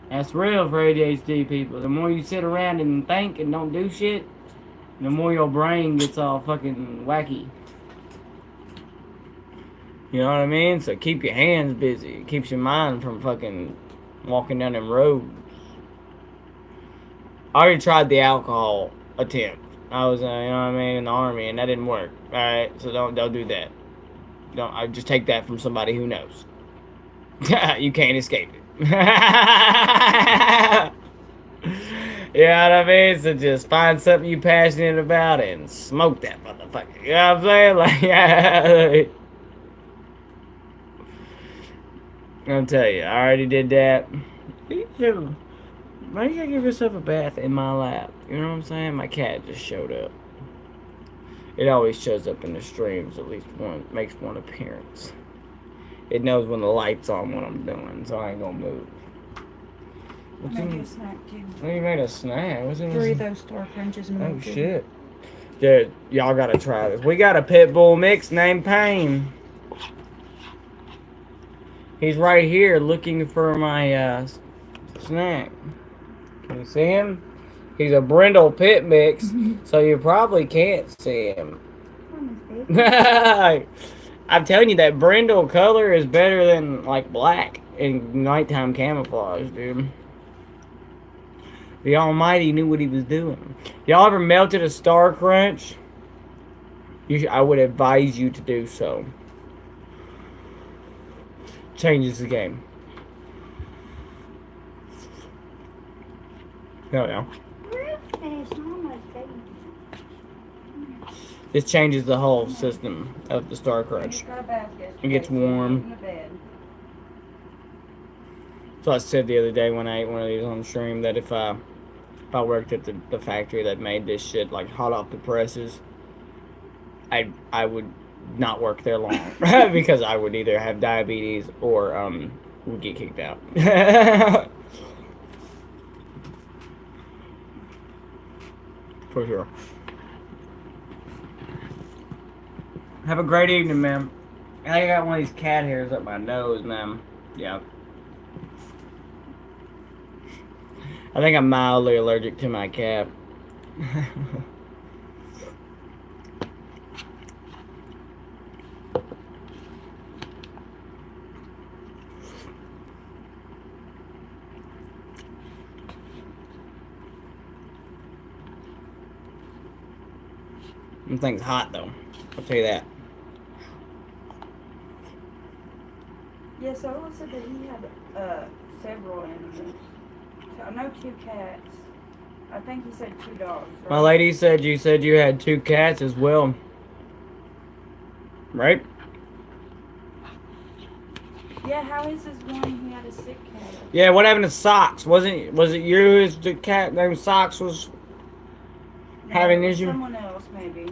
That's real for ADHD people. The more you sit around and think and don't do shit, the more your brain gets all fucking wacky. You know what I mean? So keep your hands busy. It keeps your mind from fucking walking down them roads. I already tried the alcohol attempt. I was, you know what I mean, in the army, and that didn't work. All right, so don't do that. Don't. I just take that from somebody who knows. You can't escape it. You know what I mean? So just find something you passionate about and smoke that motherfucker. You know what I'm saying? Like, yeah. I'll tell you, I already did that. Why you gotta give yourself a bath in my lap? You know what I'm saying? My cat just showed up. It always shows up in the streams, at least one, makes one appearance. It knows when the light's on what I'm doing, so I ain't gonna move. What's made you a snack too. Oh, you made a snack? What's in 3 of those Star Crunches melted. Oh shit. Dude, y'all gotta try this. We got a pit bull mix named Pain. He's right here looking for my snack. Can you see him? He's a brindle pit mix, so you probably can't see him. I'm telling you, that brindle color is better than, like, black in nighttime camouflage, dude. The Almighty knew what he was doing. Y'all ever melted a Star Crunch? I would advise you to do so. Changes the game. Oh, yeah. This changes the whole system of the Star Crunch. It gets warm. So I said the other day when I ate one of these on stream that if I worked at the factory that made this shit like hot off the presses, I would not work there long because I would either have diabetes or would get kicked out. For sure. Have a great evening, man. I got one of these cat hairs up my nose, man. Yeah. I think I'm mildly allergic to my cat. This thing's hot, though. I'll tell you that. Yeah, so Ola said that he had several animals. So I know 2 cats. I think he said 2 dogs, right? My lady said you had 2 cats as well. Right? Yeah, how is this one he had a sick cat? Yeah, what happened to Socks? Was it you who's the cat named Socks was having an issue? Someone else, maybe.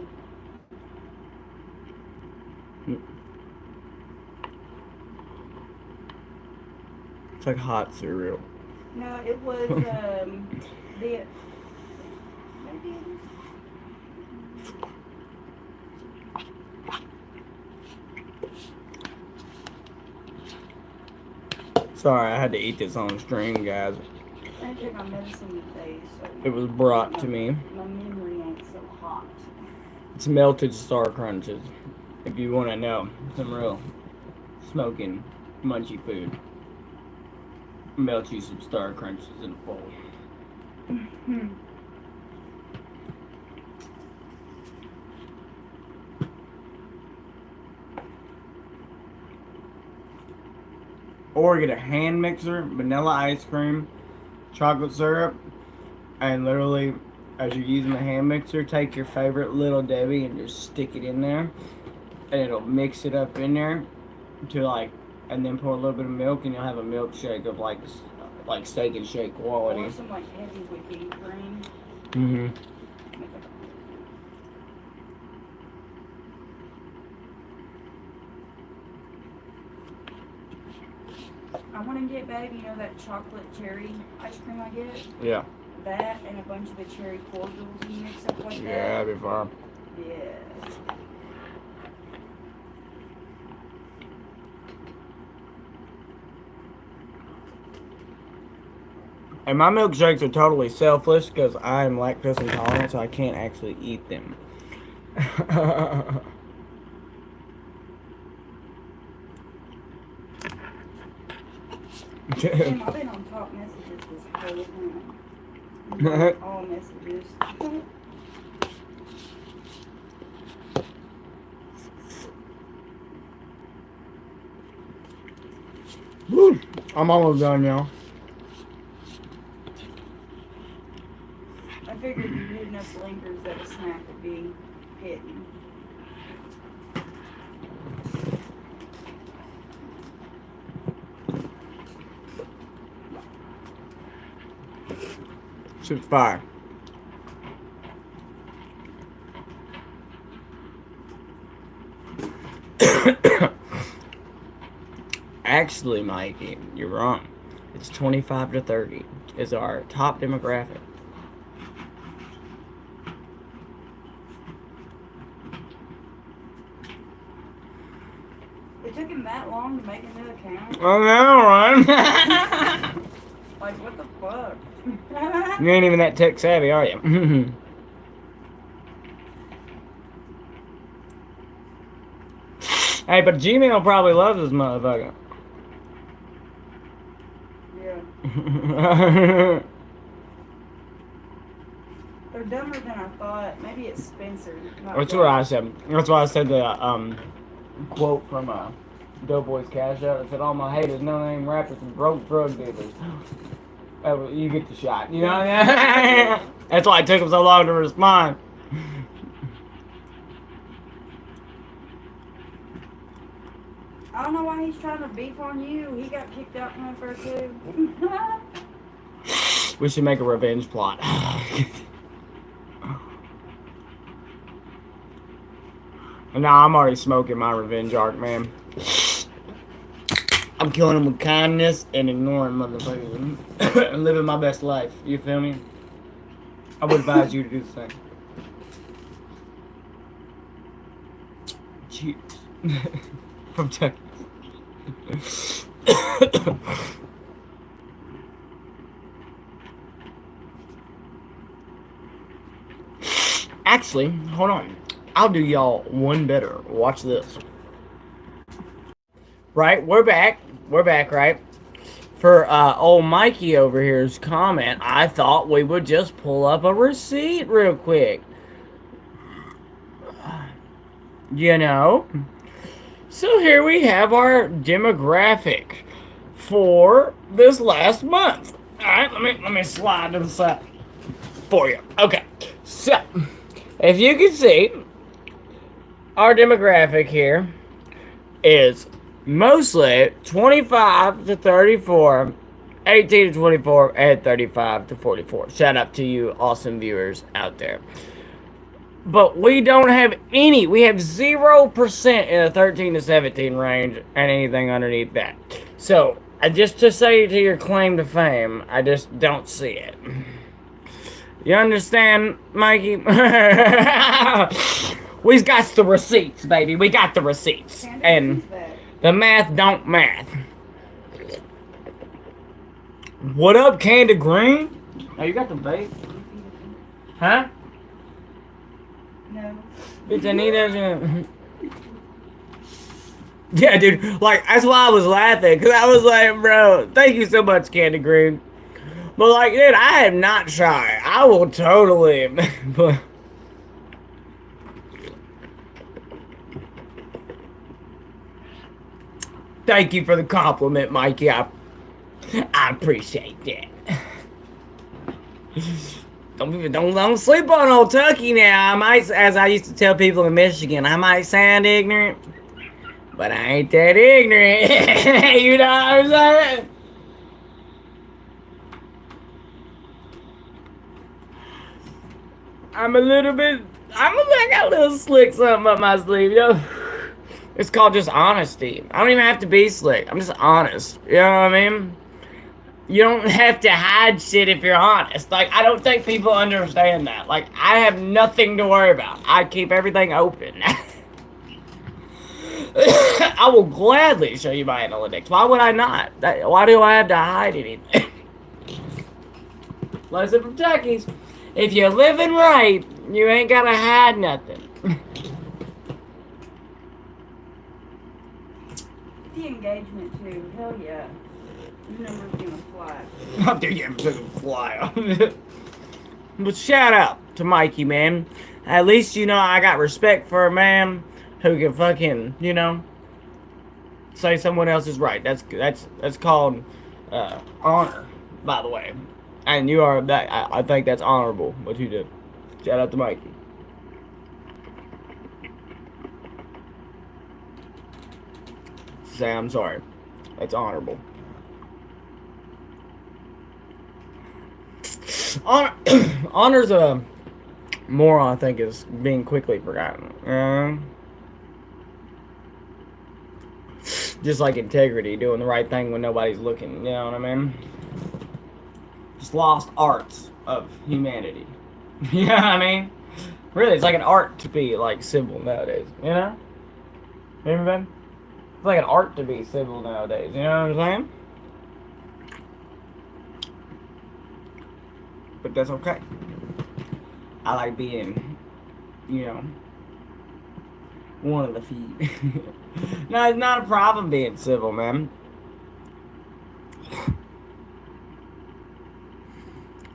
It's like hot cereal. No, it was the maybe it is. Sorry, I had to eat this on stream, guys. I took my medicine today, so It was brought to me. my memory ain't so hot. It's melted Star Crunches. If you want to know, some real smoking, munchy food. Melt you some Star Crunches in a bowl. or get a hand mixer, vanilla ice cream, chocolate syrup, and literally, as you're using the hand mixer, take your favorite Little Debbie and just stick it in there, and it'll mix it up in there to like, and then pour a little bit of milk, and you'll have a milkshake of like Steak and Shake quality. Or some like heavy whipping cream. Mm-hmm. I want to get, babe, you know that chocolate cherry ice cream I get? Yeah. That and a bunch of the cherry cordials you mix up like that. Yeah, that'd be fun. Yes. And my milkshakes are totally selfless because I am lactose intolerant, so I can't actually eat them. Damn, I've been on top messages this whole time. All messages. Woo. I'm almost done, y'all. I figured you did enough blinkers that a snack would be hitting. Shit's fire. Actually, Mikey, you're wrong. It's 25 to 30 is our top demographic. It took him that long to make a new account? I know, right? Like, what the fuck? You ain't even that tech savvy, are you? Hey, but Gmail probably loves this motherfucker. Yeah. They're dumber than I thought. Maybe it's Spencer. That's what I said. That's why I said the quote from Doughboy's Cash Out. It said, "All my haters, no-name rappers, and broke drug dealers." You get the shot. You know what I mean? That's why it took him so long to respond. I don't know why he's trying to beef on you. He got kicked out from the first two. We should make a revenge plot. Nah, I'm already smoking my revenge arc, man. I'm killing him with kindness and ignoring motherfuckers and living my best life. You feel me? I would advise you to do the same. Cheers. From Tucky. Actually, hold on. I'll do y'all one better. Watch this. Right, we're back. We're back, right? For old Mikey over here's comment, I thought we would just pull up a receipt real quick. You know? So here we have our demographic for this last month. Alright, let me slide to the side for you. Okay. So, if you can see, our demographic here is mostly 25 to 34, 18 to 24, and 35 to 44. Shout out to you awesome viewers out there. But we don't have any. We have 0% in the 13 to 17 range and anything underneath that. So, just to say to your claim to fame, I just don't see it. You understand, Mikey? We got the receipts, baby. We got the receipts. And the math don't math. What up, Candy Green? Oh, you got the vape? Huh? No. Bitch, I need that. Yeah, dude. Like, that's why I was laughing. Because I was like, bro, thank you so much, Candy Green. But, like, dude, I am not shy. I will totally. But. Thank you for the compliment, Mikey. I appreciate that. Don't sleep on old Tucky now. I might, as I used to tell people in Michigan, I might sound ignorant, but I ain't that ignorant. You know what I'm saying? I got a little slick something up my sleeve, yo. It's called just honesty. I don't even have to be slick. I'm just honest. You know what I mean? You don't have to hide shit if you're honest. Like, I don't think people understand that. Like, I have nothing to worry about. I keep everything open. I will gladly show you my analytics. Why would I not? Why do I have to hide anything? Lesson from Tucky's. If you're living right, you ain't gotta hide nothing. The engagement too. Hell yeah. Your number's gonna fly. How dare you ever fly? But shout out to Mikey, man. At least, you know, I got respect for a man who can fucking, you know, say someone else is right. That's called honor, by the way. And you are that. I think that's honorable what you did. Shout out to Mikey. Say I'm sorry. That's honorable. Honor's a more, I think, is being quickly forgotten. Just like integrity, doing the right thing when nobody's looking. You know what I mean? Just lost arts of humanity. You know what I mean? Really, it's like an art to be like civil nowadays. You know? Remember, Ben? It's like an art to be civil nowadays. You know what I'm saying? But that's okay. I like being, you know, one of the few. No, it's not a problem being civil, man.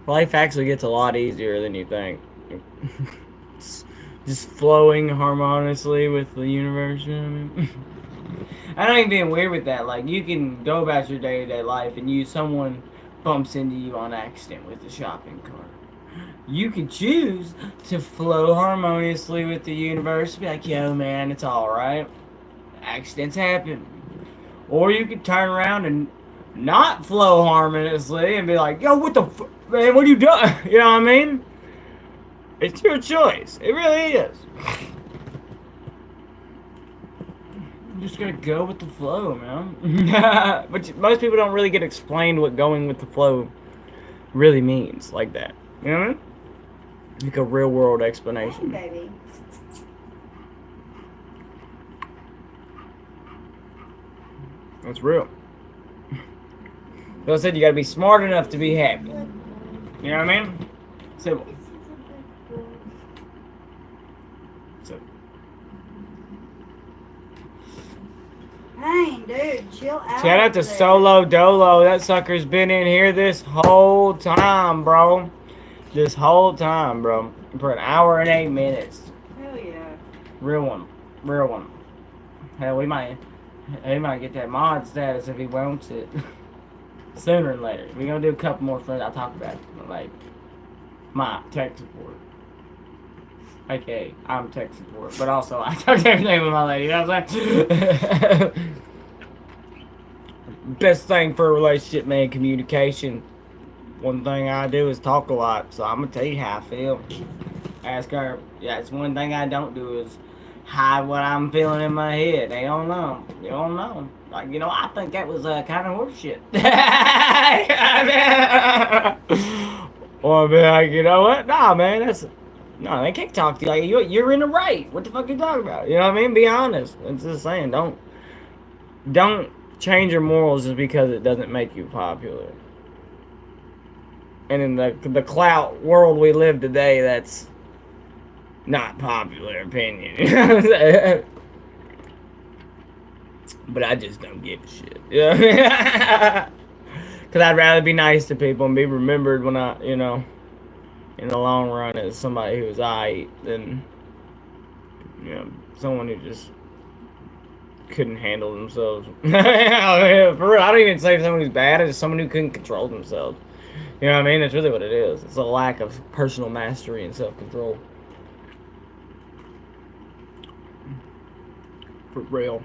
Life actually gets a lot easier than you think. Just flowing harmoniously with the universe, you know what I mean? I don't even being weird with that. Like, you can go about your day-to-day life and someone bumps into you on accident with the shopping cart. You could choose to flow harmoniously with the universe. Be like, yo, man, it's alright. Accidents happen. Or you could turn around and not flow harmoniously and be like, yo, what the man, what are you doing? You know what I mean? It's your choice. It really is. You just gotta go with the flow, man. But most people don't really get explained what going with the flow really means like that. You know what I mean? Like a real world explanation. Hey, baby. That's real. So I said you gotta be smart enough to be happy. You know what I mean? Simple. So. Dang, dude, chill out. Shout out to there. Solo Dolo. That sucker's been in here this whole time, bro. This whole time, bro. For an hour and 8 minutes. Hell yeah. Real one. Real one. Hell, he might get that mod status if he wants it. Sooner than later. We're gonna do a couple more friends. I'll talk about it. Like, my tech support. Okay, I'm tech support. But also, I talk everything with my lady. You know what I'm saying? Best thing for a relationship, man, communication. One thing I do is talk a lot, so I'm gonna tell you how I feel. Ask her. Yeah, it's one thing I don't do is hide what I'm feeling in my head. They don't know. You don't know. Like, you know, I think that was kind of horseshit. Or I'll be like, you know what? Nah, man, no, they can't talk to you. Like, you're in the right. What the fuck you talking about? You know what I mean? Be honest. It's just saying, don't change your morals just because it doesn't make you popular. And in the clout world we live today, that's not popular opinion. You know what I'm saying? But I just don't give a shit. You know what I mean? Because I'd rather be nice to people and be remembered when I, you know, in the long run as somebody who's aight than, you know, someone who just couldn't handle themselves. Yeah, for real, I don't even say someone who's bad. It's someone who couldn't control themselves. You know what I mean? That's really what it is. It's a lack of personal mastery and self-control. For real.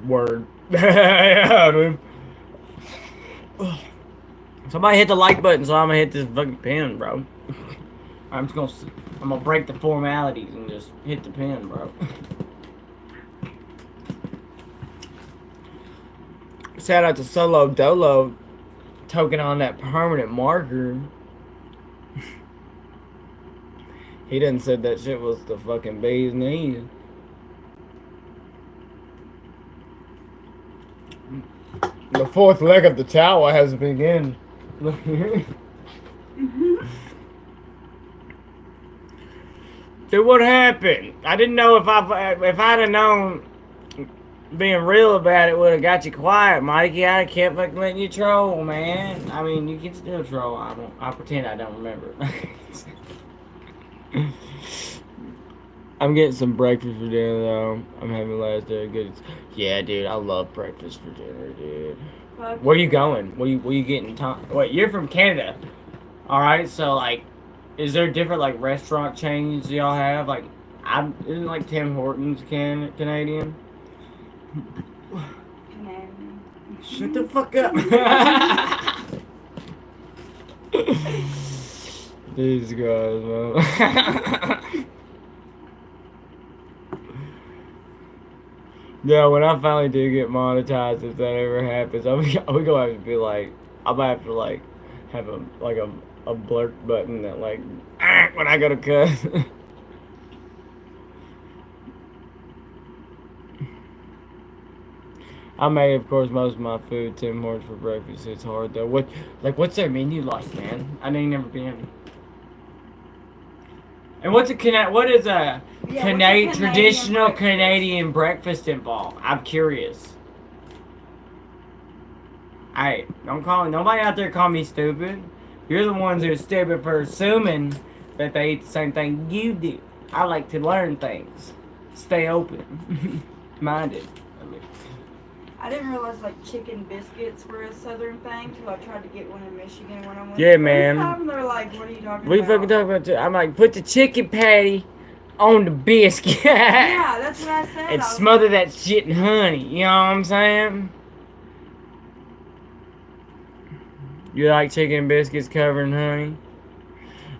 Word. Yeah, dude. Somebody hit the like button, so I'm gonna hit this fucking pin, bro. I'm gonna break the formalities and just hit the pin, bro. Shout out to Solo Dolo, token on that permanent marker. He done said that shit was the fucking bee's knees. The fourth leg of the tower has begun. Dude, what happened? I didn't know if I'd have known being real about it would have got you quiet, Mikey. I kept fucking letting you troll, man. I mean, you can still troll. I'll pretend I don't remember. I'm getting some breakfast for dinner though. I'm having last day good. Yeah, dude, I love breakfast for dinner, dude. Where you going? Where you getting time? Wait, you're from Canada. Alright, so like is there different like restaurant chains y'all have? Like isn't like Tim Hortons Canadian? Canadian. Shut the fuck up. These guys, man. Yeah, when I finally do get monetized, if that ever happens, we gonna have to be like, I'm gonna have to like have a blurt button that like when I go to cuss. I made, of course, most of my food Tim Hortons for breakfast. It's hard though. What's their menu like, man? I ain't never been. And what is a traditional breakfast? Canadian breakfast involve? I'm curious. Hey, nobody out there call me stupid. You're the ones who are stupid for assuming that they eat the same thing you do. I like to learn things. Stay open. Minded. I didn't realize like chicken biscuits were a southern thing till I tried to get one in Michigan when I went. Yeah, man. Time, they're like, "What are you talking What are you about?" fucking talking about? I'm like, put the chicken patty on the biscuit. Yeah, that's what I said. And smother that shit in honey. You know what I'm saying? You like chicken biscuits covered in honey?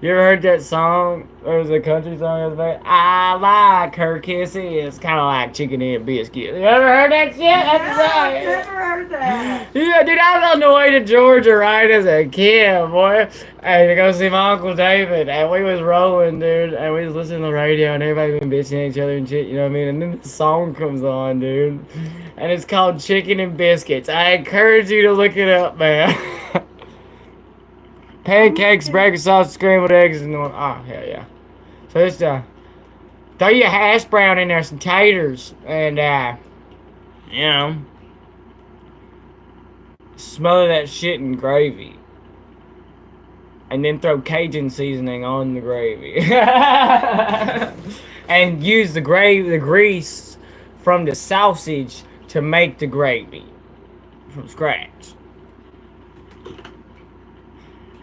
You ever heard that song? There was a country song the other day. I like her kisses. Kind of like chicken and biscuits. You ever heard that shit? That's I've never heard that. Yeah, dude, I was on the way to Georgia, right, as a kid, boy. And to go see my Uncle David. And we was rolling, dude. And we was listening to the radio and everybody been bitching at each other and shit, you know what I mean? And then the song comes on, dude. And it's called Chicken and Biscuits. I encourage you to look it up, man. Pancakes, breakfast sausage, scrambled eggs, and oh hell yeah! So it's throw your hash brown in there, some taters, and you know, smother that shit in gravy, and then throw Cajun seasoning on the gravy, and use the grease from the sausage to make the gravy from scratch.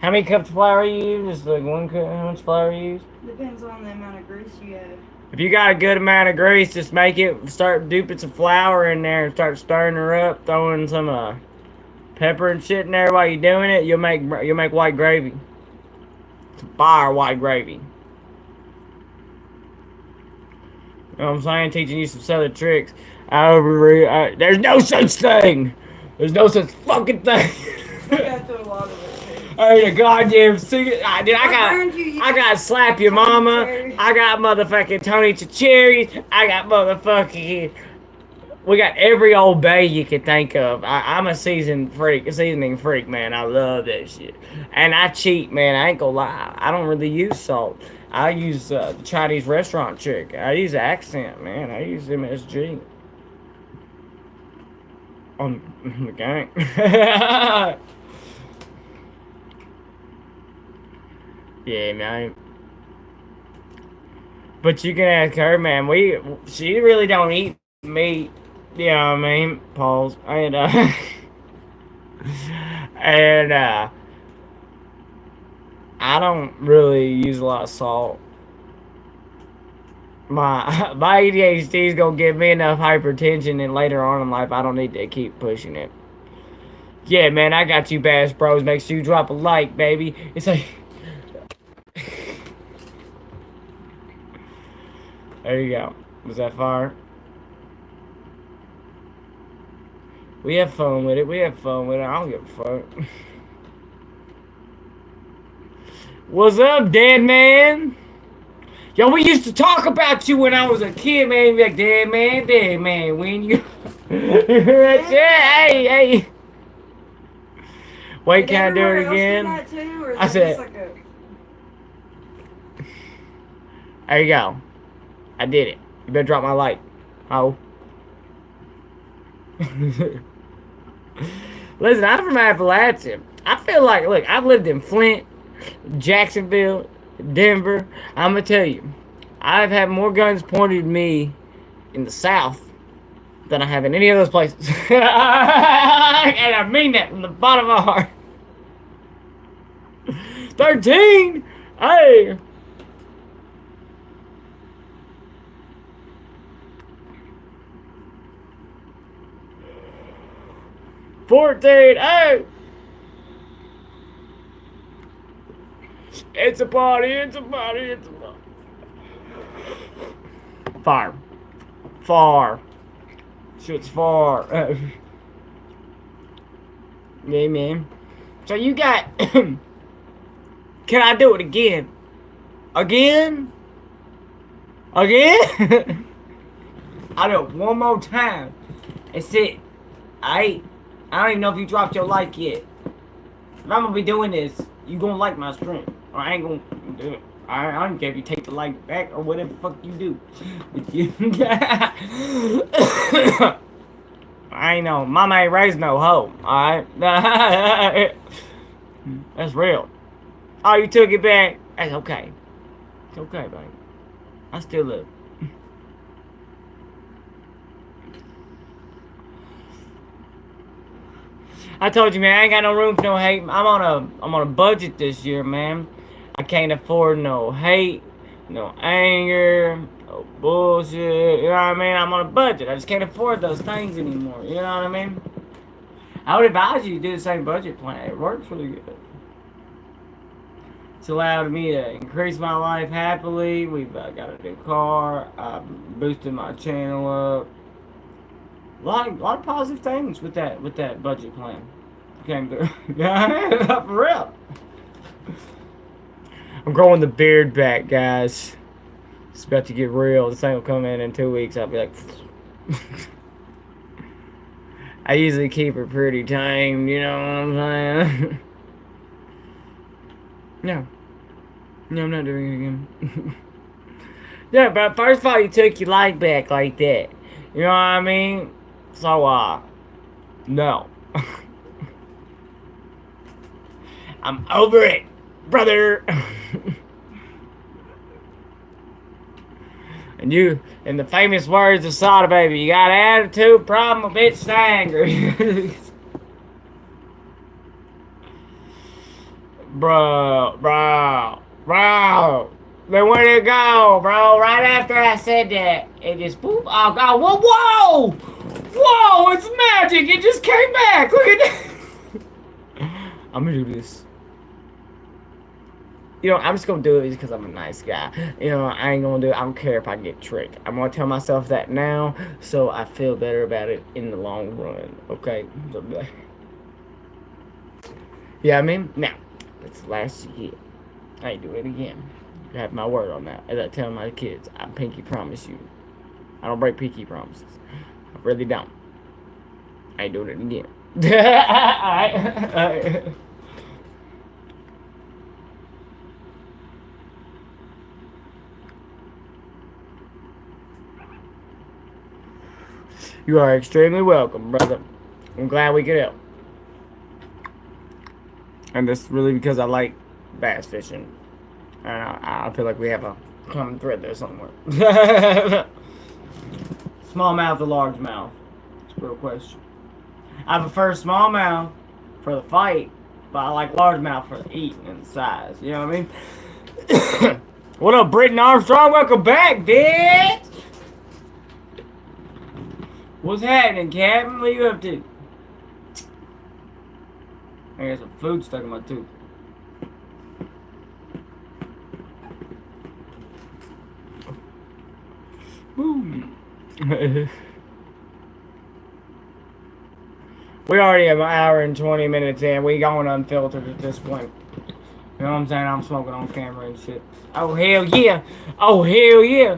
How many cups of flour you use? Just like 1 cup? How much flour you use? Depends on the amount of grease you have. If you got a good amount of grease, just start duping some flour in there and start stirring her up, throwing some pepper and shit in there while you're doing it. You'll make white gravy. Some fire white gravy. You know what I'm saying? Teaching you some southern tricks. There's no such thing. There's no such fucking thing. We got through a lot of it. Hey, the goddamn dude, I got Slap Your Mama. I got motherfucking Tony Cherries. I got motherfucking. We got every old bay you can think of. I'm a seasoning freak, man. I love that shit. And I cheat, man. I ain't gonna lie. I don't really use salt. I use the Chinese restaurant trick. I use accent, man. I use MSG. On the gang. Yeah, man. But you can ask her, man. She really don't eat meat. Yeah, I mean, pause. And, and, I don't really use a lot of salt. My ADHD is gonna give me enough hypertension, and later on in life, I don't need to keep pushing it. Yeah, man, I got you, Bass Bros. Make sure you drop a like, baby. It's like, there you go. Was that fire? We have fun with it. We have fun with it. I don't give a fuck. What's up, dead man? Yo, we used to talk about you when I was a kid, man. Be like, dead man, when you. Yeah, hey. Wait, Did can I do everywhere it else do again? that too, or is I it said, just like a... there you go. I did it. You better drop my like. Oh. Listen, I'm from Appalachia. I feel like, look, I've lived in Flint, Jacksonville, Denver. I'm gonna tell you, I've had more guns pointed at me in the South than I have in any of those places. And I mean that from the bottom of my heart. 13! Hey! $14! Hey! It's a party, it's a party, it's a party. Far. Far. Shit's far. Yeah, man. So you got... Can I do it again? Again? Again? I'll do it one more time. That's it. I don't even know if you dropped your like yet. If I'm gonna be doing this, you gonna like my stream. Or I ain't gonna do it. I don't care if you take the like back or whatever the fuck you do. But you I ain't know. Mama ain't raised no hoe. Alright? That's real. Oh, you took it back? That's okay. It's okay, baby. I still live. I told you, man, I ain't got no room for no hate. I'm on a budget this year, man. I can't afford no hate, no anger, no bullshit. You know what I mean? I'm on a budget. I just can't afford those things anymore. You know what I mean? I would advise you to do the same budget plan. It works really good. It's allowed me to increase my life happily. We've got a new car. I've boosted my channel up. A lot of positive things with that budget plan. Came through. Yeah, for real. I'm growing the beard back, guys. It's about to get real. This thing will come in 2 weeks. I'll be like. I usually keep it pretty tame. You know what I'm saying? No, I'm not doing it again. Yeah, but first of all, you took your life back like that. You know what I mean? So, no. I'm over it, brother. And you, in the famous words of Sada Baby, you got an attitude, problem, a bitch, angry. Bro. Then where'd it go, bro? Right after I said that, it just boop. Oh, God. Whoa! It's magic. It just came back. Look at that. I'm gonna do this. You know, I'm just gonna do it because I'm a nice guy. You know, I ain't gonna do it. I don't care if I get tricked. I'm gonna tell myself that now, so I feel better about it in the long run. Okay? So, yeah, I mean, now, that's the last year. I ain't do it again. I have my word on that. As I tell my kids, I pinky promise you. I don't break pinky promises. I really don't. I ain't doing it again. You are extremely welcome, brother. I'm glad we could help. And that's really because I like bass fishing. And I feel like we have a common thread there somewhere. Small mouth to large mouth. Real question. I prefer smallmouth for the fight, but I like largemouth for the eating and the size. You know what I mean? What up, Britton Armstrong? Welcome back, bitch! What's happening, Captain? What are you up to? I got some food stuck in my tooth. Boom. We already have an hour and 20 minutes in. We going unfiltered at this point. You know what I'm saying? I'm smoking on camera and shit. Oh, hell yeah. Oh, hell yeah.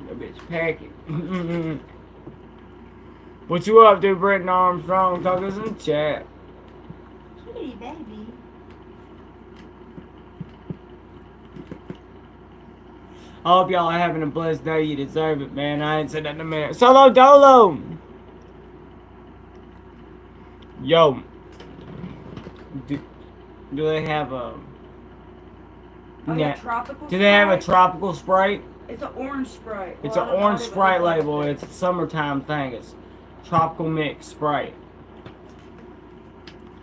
That bitch packing. What you up to, Britton Armstrong? Talk us in the chat. Kitty baby. I hope y'all are having a blessed day. You deserve it, man. I ain't said that in a minute. Solo Dolo! Yo. Do they have a... Oh, yeah, tropical Do they have a Sprite? tropical Sprite? It's an orange Sprite. It's Well, an I don't orange know what it Sprite looks like, label. but- It's a summertime thing. It's tropical mix Sprite.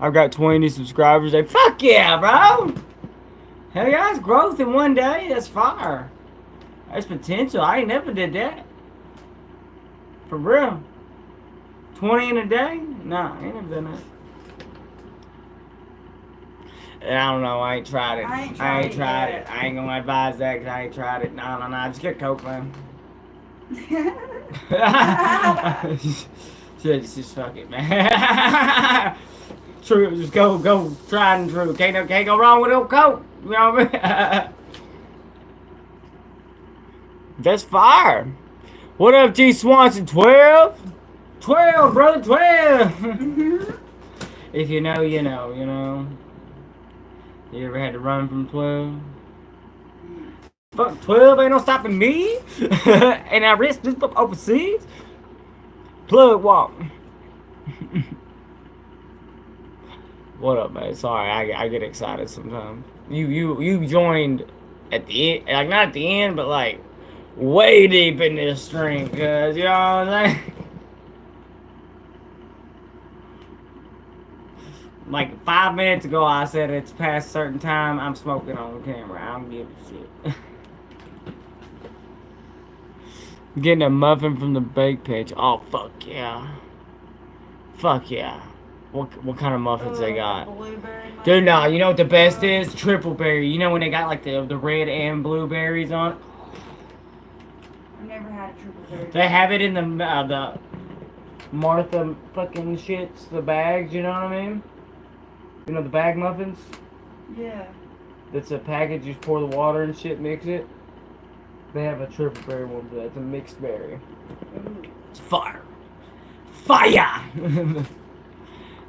I've got 20 subscribers. They fuck yeah, bro. Hell yeah, it's growth in one day. That's fire. That's potential. I ain't never did that. For real. 20 in a day? Nah, I ain't never done that. I don't know. I ain't tried it. I ain't I tried it yet. I ain't gonna advise that because I ain't tried it. No. Just get Coke, man. Just fuck it, man. True, just go, tried and true. Can't go wrong with no Coke. You know what I mean? That's fire. What up, G Swanson? 12? 12, brother, 12. If you know, you know, you know. You ever had to run from 12? Fuck, 12 ain't no stopping me. And I risk this up overseas. Plug walk. What up, man? Sorry, I get excited sometimes. You joined at the end, like not at the end, but like way deep in this stream, cause you know what I'm saying. Like 5 minutes ago, I said it's past a certain time. I'm smoking on camera. I don't give a shit. Getting a muffin from the bake page. Oh fuck yeah. Fuck yeah. What kind of muffins they got? Blueberry muffin. Dude, nah, you know what the best is? Triple berry. You know when they got like the red and blueberries on it? I've never had a triple berry. They have it in the Martha fucking shits, the bags, you know what I mean? You know the bag muffins? Yeah. That's a package, you just pour the water and shit, mix it. They have a triple berry one for that. It's a mixed berry. Ooh. It's fire. Fire!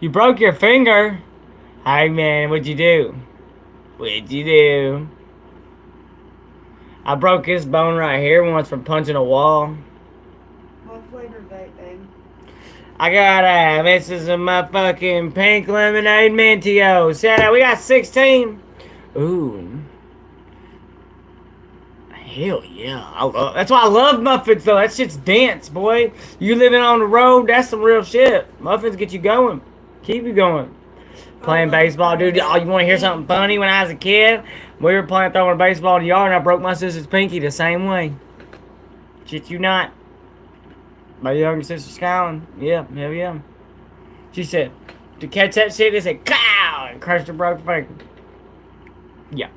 You broke your finger. Hey man, what'd you do? What'd you do? I broke this bone right here once from punching a wall. What flavor vape, babe? I got this is a motherfucking pink lemonade Mentio. Shout out, we got 16. Ooh. Hell yeah. That's why I love muffins though. That shit's dense, boy. You living on the road, that's some real shit. Muffins get you going. Keep you going. Playing baseball, dude. Oh, you want to hear something funny? When I was a kid, we were throwing a baseball in the yard and I broke my sister's pinky the same way. Shit you not. My younger sister Skylin. Yeah, hell yeah. She said, to catch that shit, they said, cow! And crushed her broke finger. Yeah.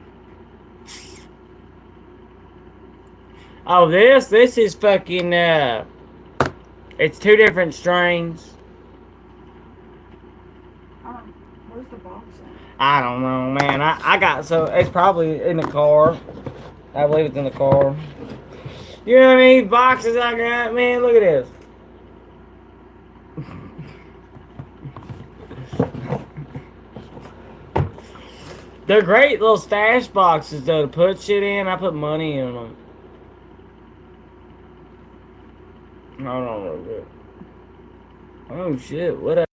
Oh, this is fucking, it's 2 different strains. Where's the box at? I don't know, man. I got, so it's probably in the car. I believe it's in the car. You know what I mean? Boxes I got, man. Look at this. They're great little stash boxes, though, to put shit in. I put money in them. I don't know. Oh, shit. What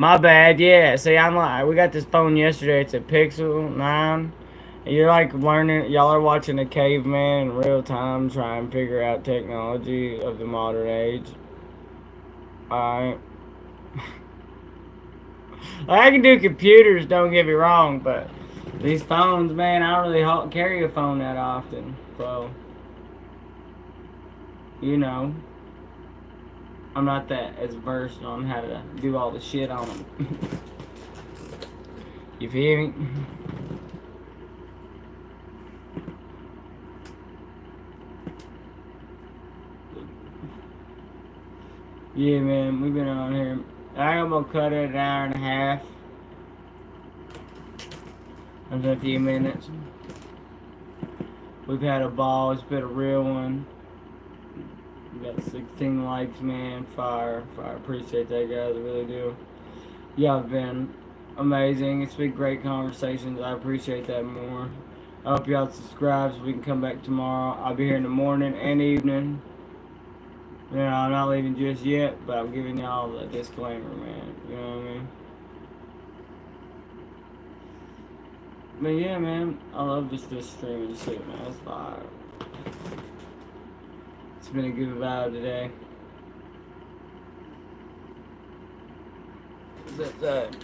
My bad, yeah. See, I'm like, we got this phone yesterday. It's a Pixel 9. And you're like learning, y'all are watching a caveman in real time try and figure out technology of the modern age. Alright. I can do computers, don't get me wrong, but these phones, man, I don't really carry a phone that often. So, you know, I'm not that as versed on how to do all the shit on them. You feel me? Yeah, man, we've been on here. I'm gonna cut it an hour and a half. In a few minutes. We've had a ball. It's been a real one. We got 16 likes, man. Fire. Appreciate that, guys. I really do. Y'all have been amazing. It's been great conversations. I appreciate that more. I hope y'all subscribe so we can come back tomorrow. I'll be here in the morning and evening. You know, I'm not leaving just yet, but I'm giving y'all the disclaimer, man. You know what I mean? But yeah, man, I love this streaming shit, man. It's fire. It's been a good vibe today. What's that?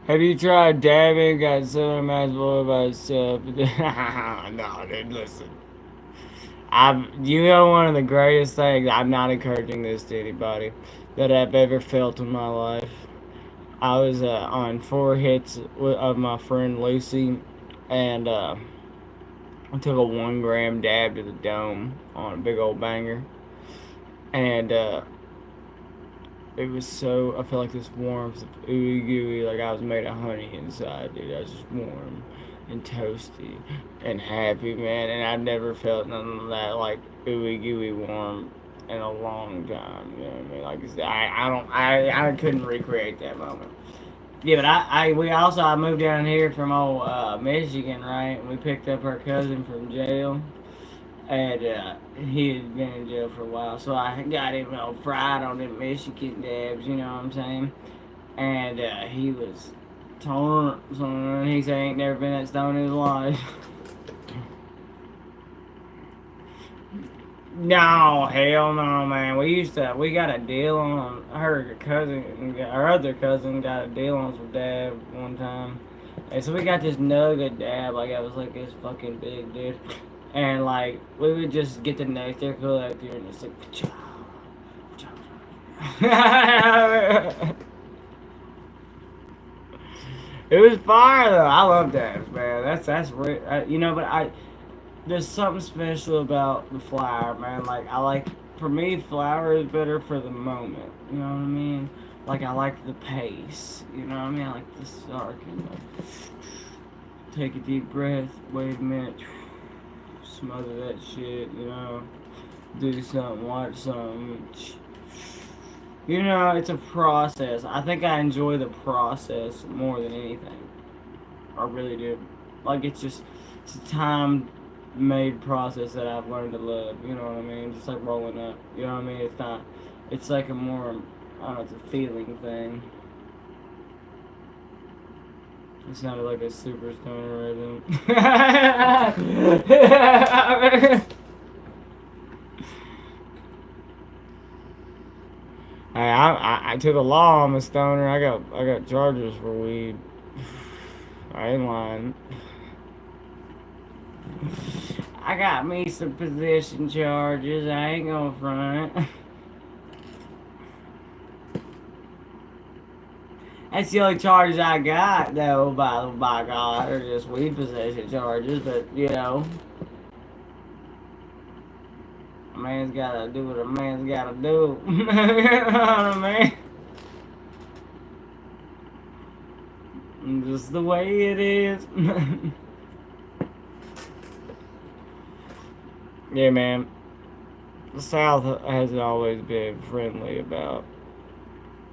Have you tried dabbing? Got so imaginable about yourself. No, dude, listen. You know, one of the greatest things, I'm not encouraging this to anybody, that I've ever felt in my life. I was on 4 hits of my friend Lucy, and I took a 1 gram dab to the dome on a big old banger, and it was so, I felt like this warmth of ooey gooey, like I was made of honey inside, dude. I was just warm and toasty and happy, man, and I've never felt none of that, like, ooey gooey warm in a long time, you know what I mean? Like, I couldn't recreate that moment. Yeah, but I moved down here from old Michigan, right? And we picked up our cousin from jail, and he had been in jail for a while, so I got him all fried on them Michigan dabs, you know what I'm saying? And he was torn, and he said he ain't never been that stoned in his life. No, hell no, man. We got a deal on, our other cousin got a deal on some dab one time. And so we got this nugget dab, like I was like this fucking big, dude. And like, we would just get the nectar collector and just like, ka-chow, ka-chow. It was fire though. I love dabs, man. That's you know, but there's something special about the flower, man. Like, for me, flower is better for the moment. You know what I mean? Like, I like the pace. You know what I mean? I like the start. Take a deep breath. Wait a minute. Smother that shit, you know. Do something. Watch something. You know, it's a process. I think I enjoy the process more than anything. I really do. Like, it's a time-made process that I've learned to love. You know what I mean? Just like rolling up. You know what I mean? It's like a more, I don't know, it's a feeling thing. It sounded like a super stoner right then. Hey, I took a law. I'm a stoner. I got charges for weed. I ain't lying. I got me some possession charges. I ain't gonna front. That's the only charges I got, though. By God, are just weed possession charges. But you know. A man's gotta do what a man's gotta do. You know what I mean? Just the way it is. Yeah, man. The South hasn't always been friendly about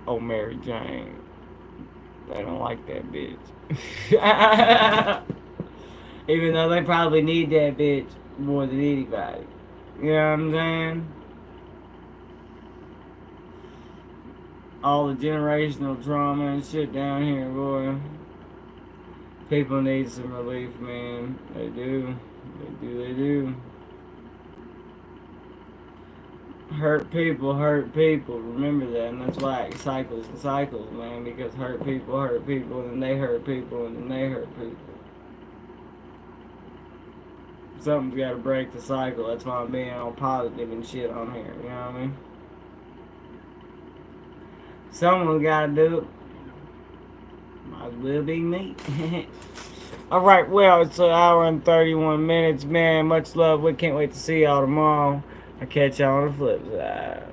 old Mary Jane. They don't like that bitch. Even though they probably need that bitch more than anybody. You know what I'm saying? all the generational trauma and shit down here, boy. People need some relief, man. They do. They do. Hurt people hurt people. Remember that, and that's why it cycles and cycles, man. Because hurt people, and then they hurt people, and then they hurt people. Something's got to break the cycle. That's why I'm being all positive and shit on here. You know what I mean? Someone got to do it. Might as well be me. Alright, well, it's an hour and 31 minutes, man. Much love. We can't wait to see y'all tomorrow. I'll catch y'all on the flip side.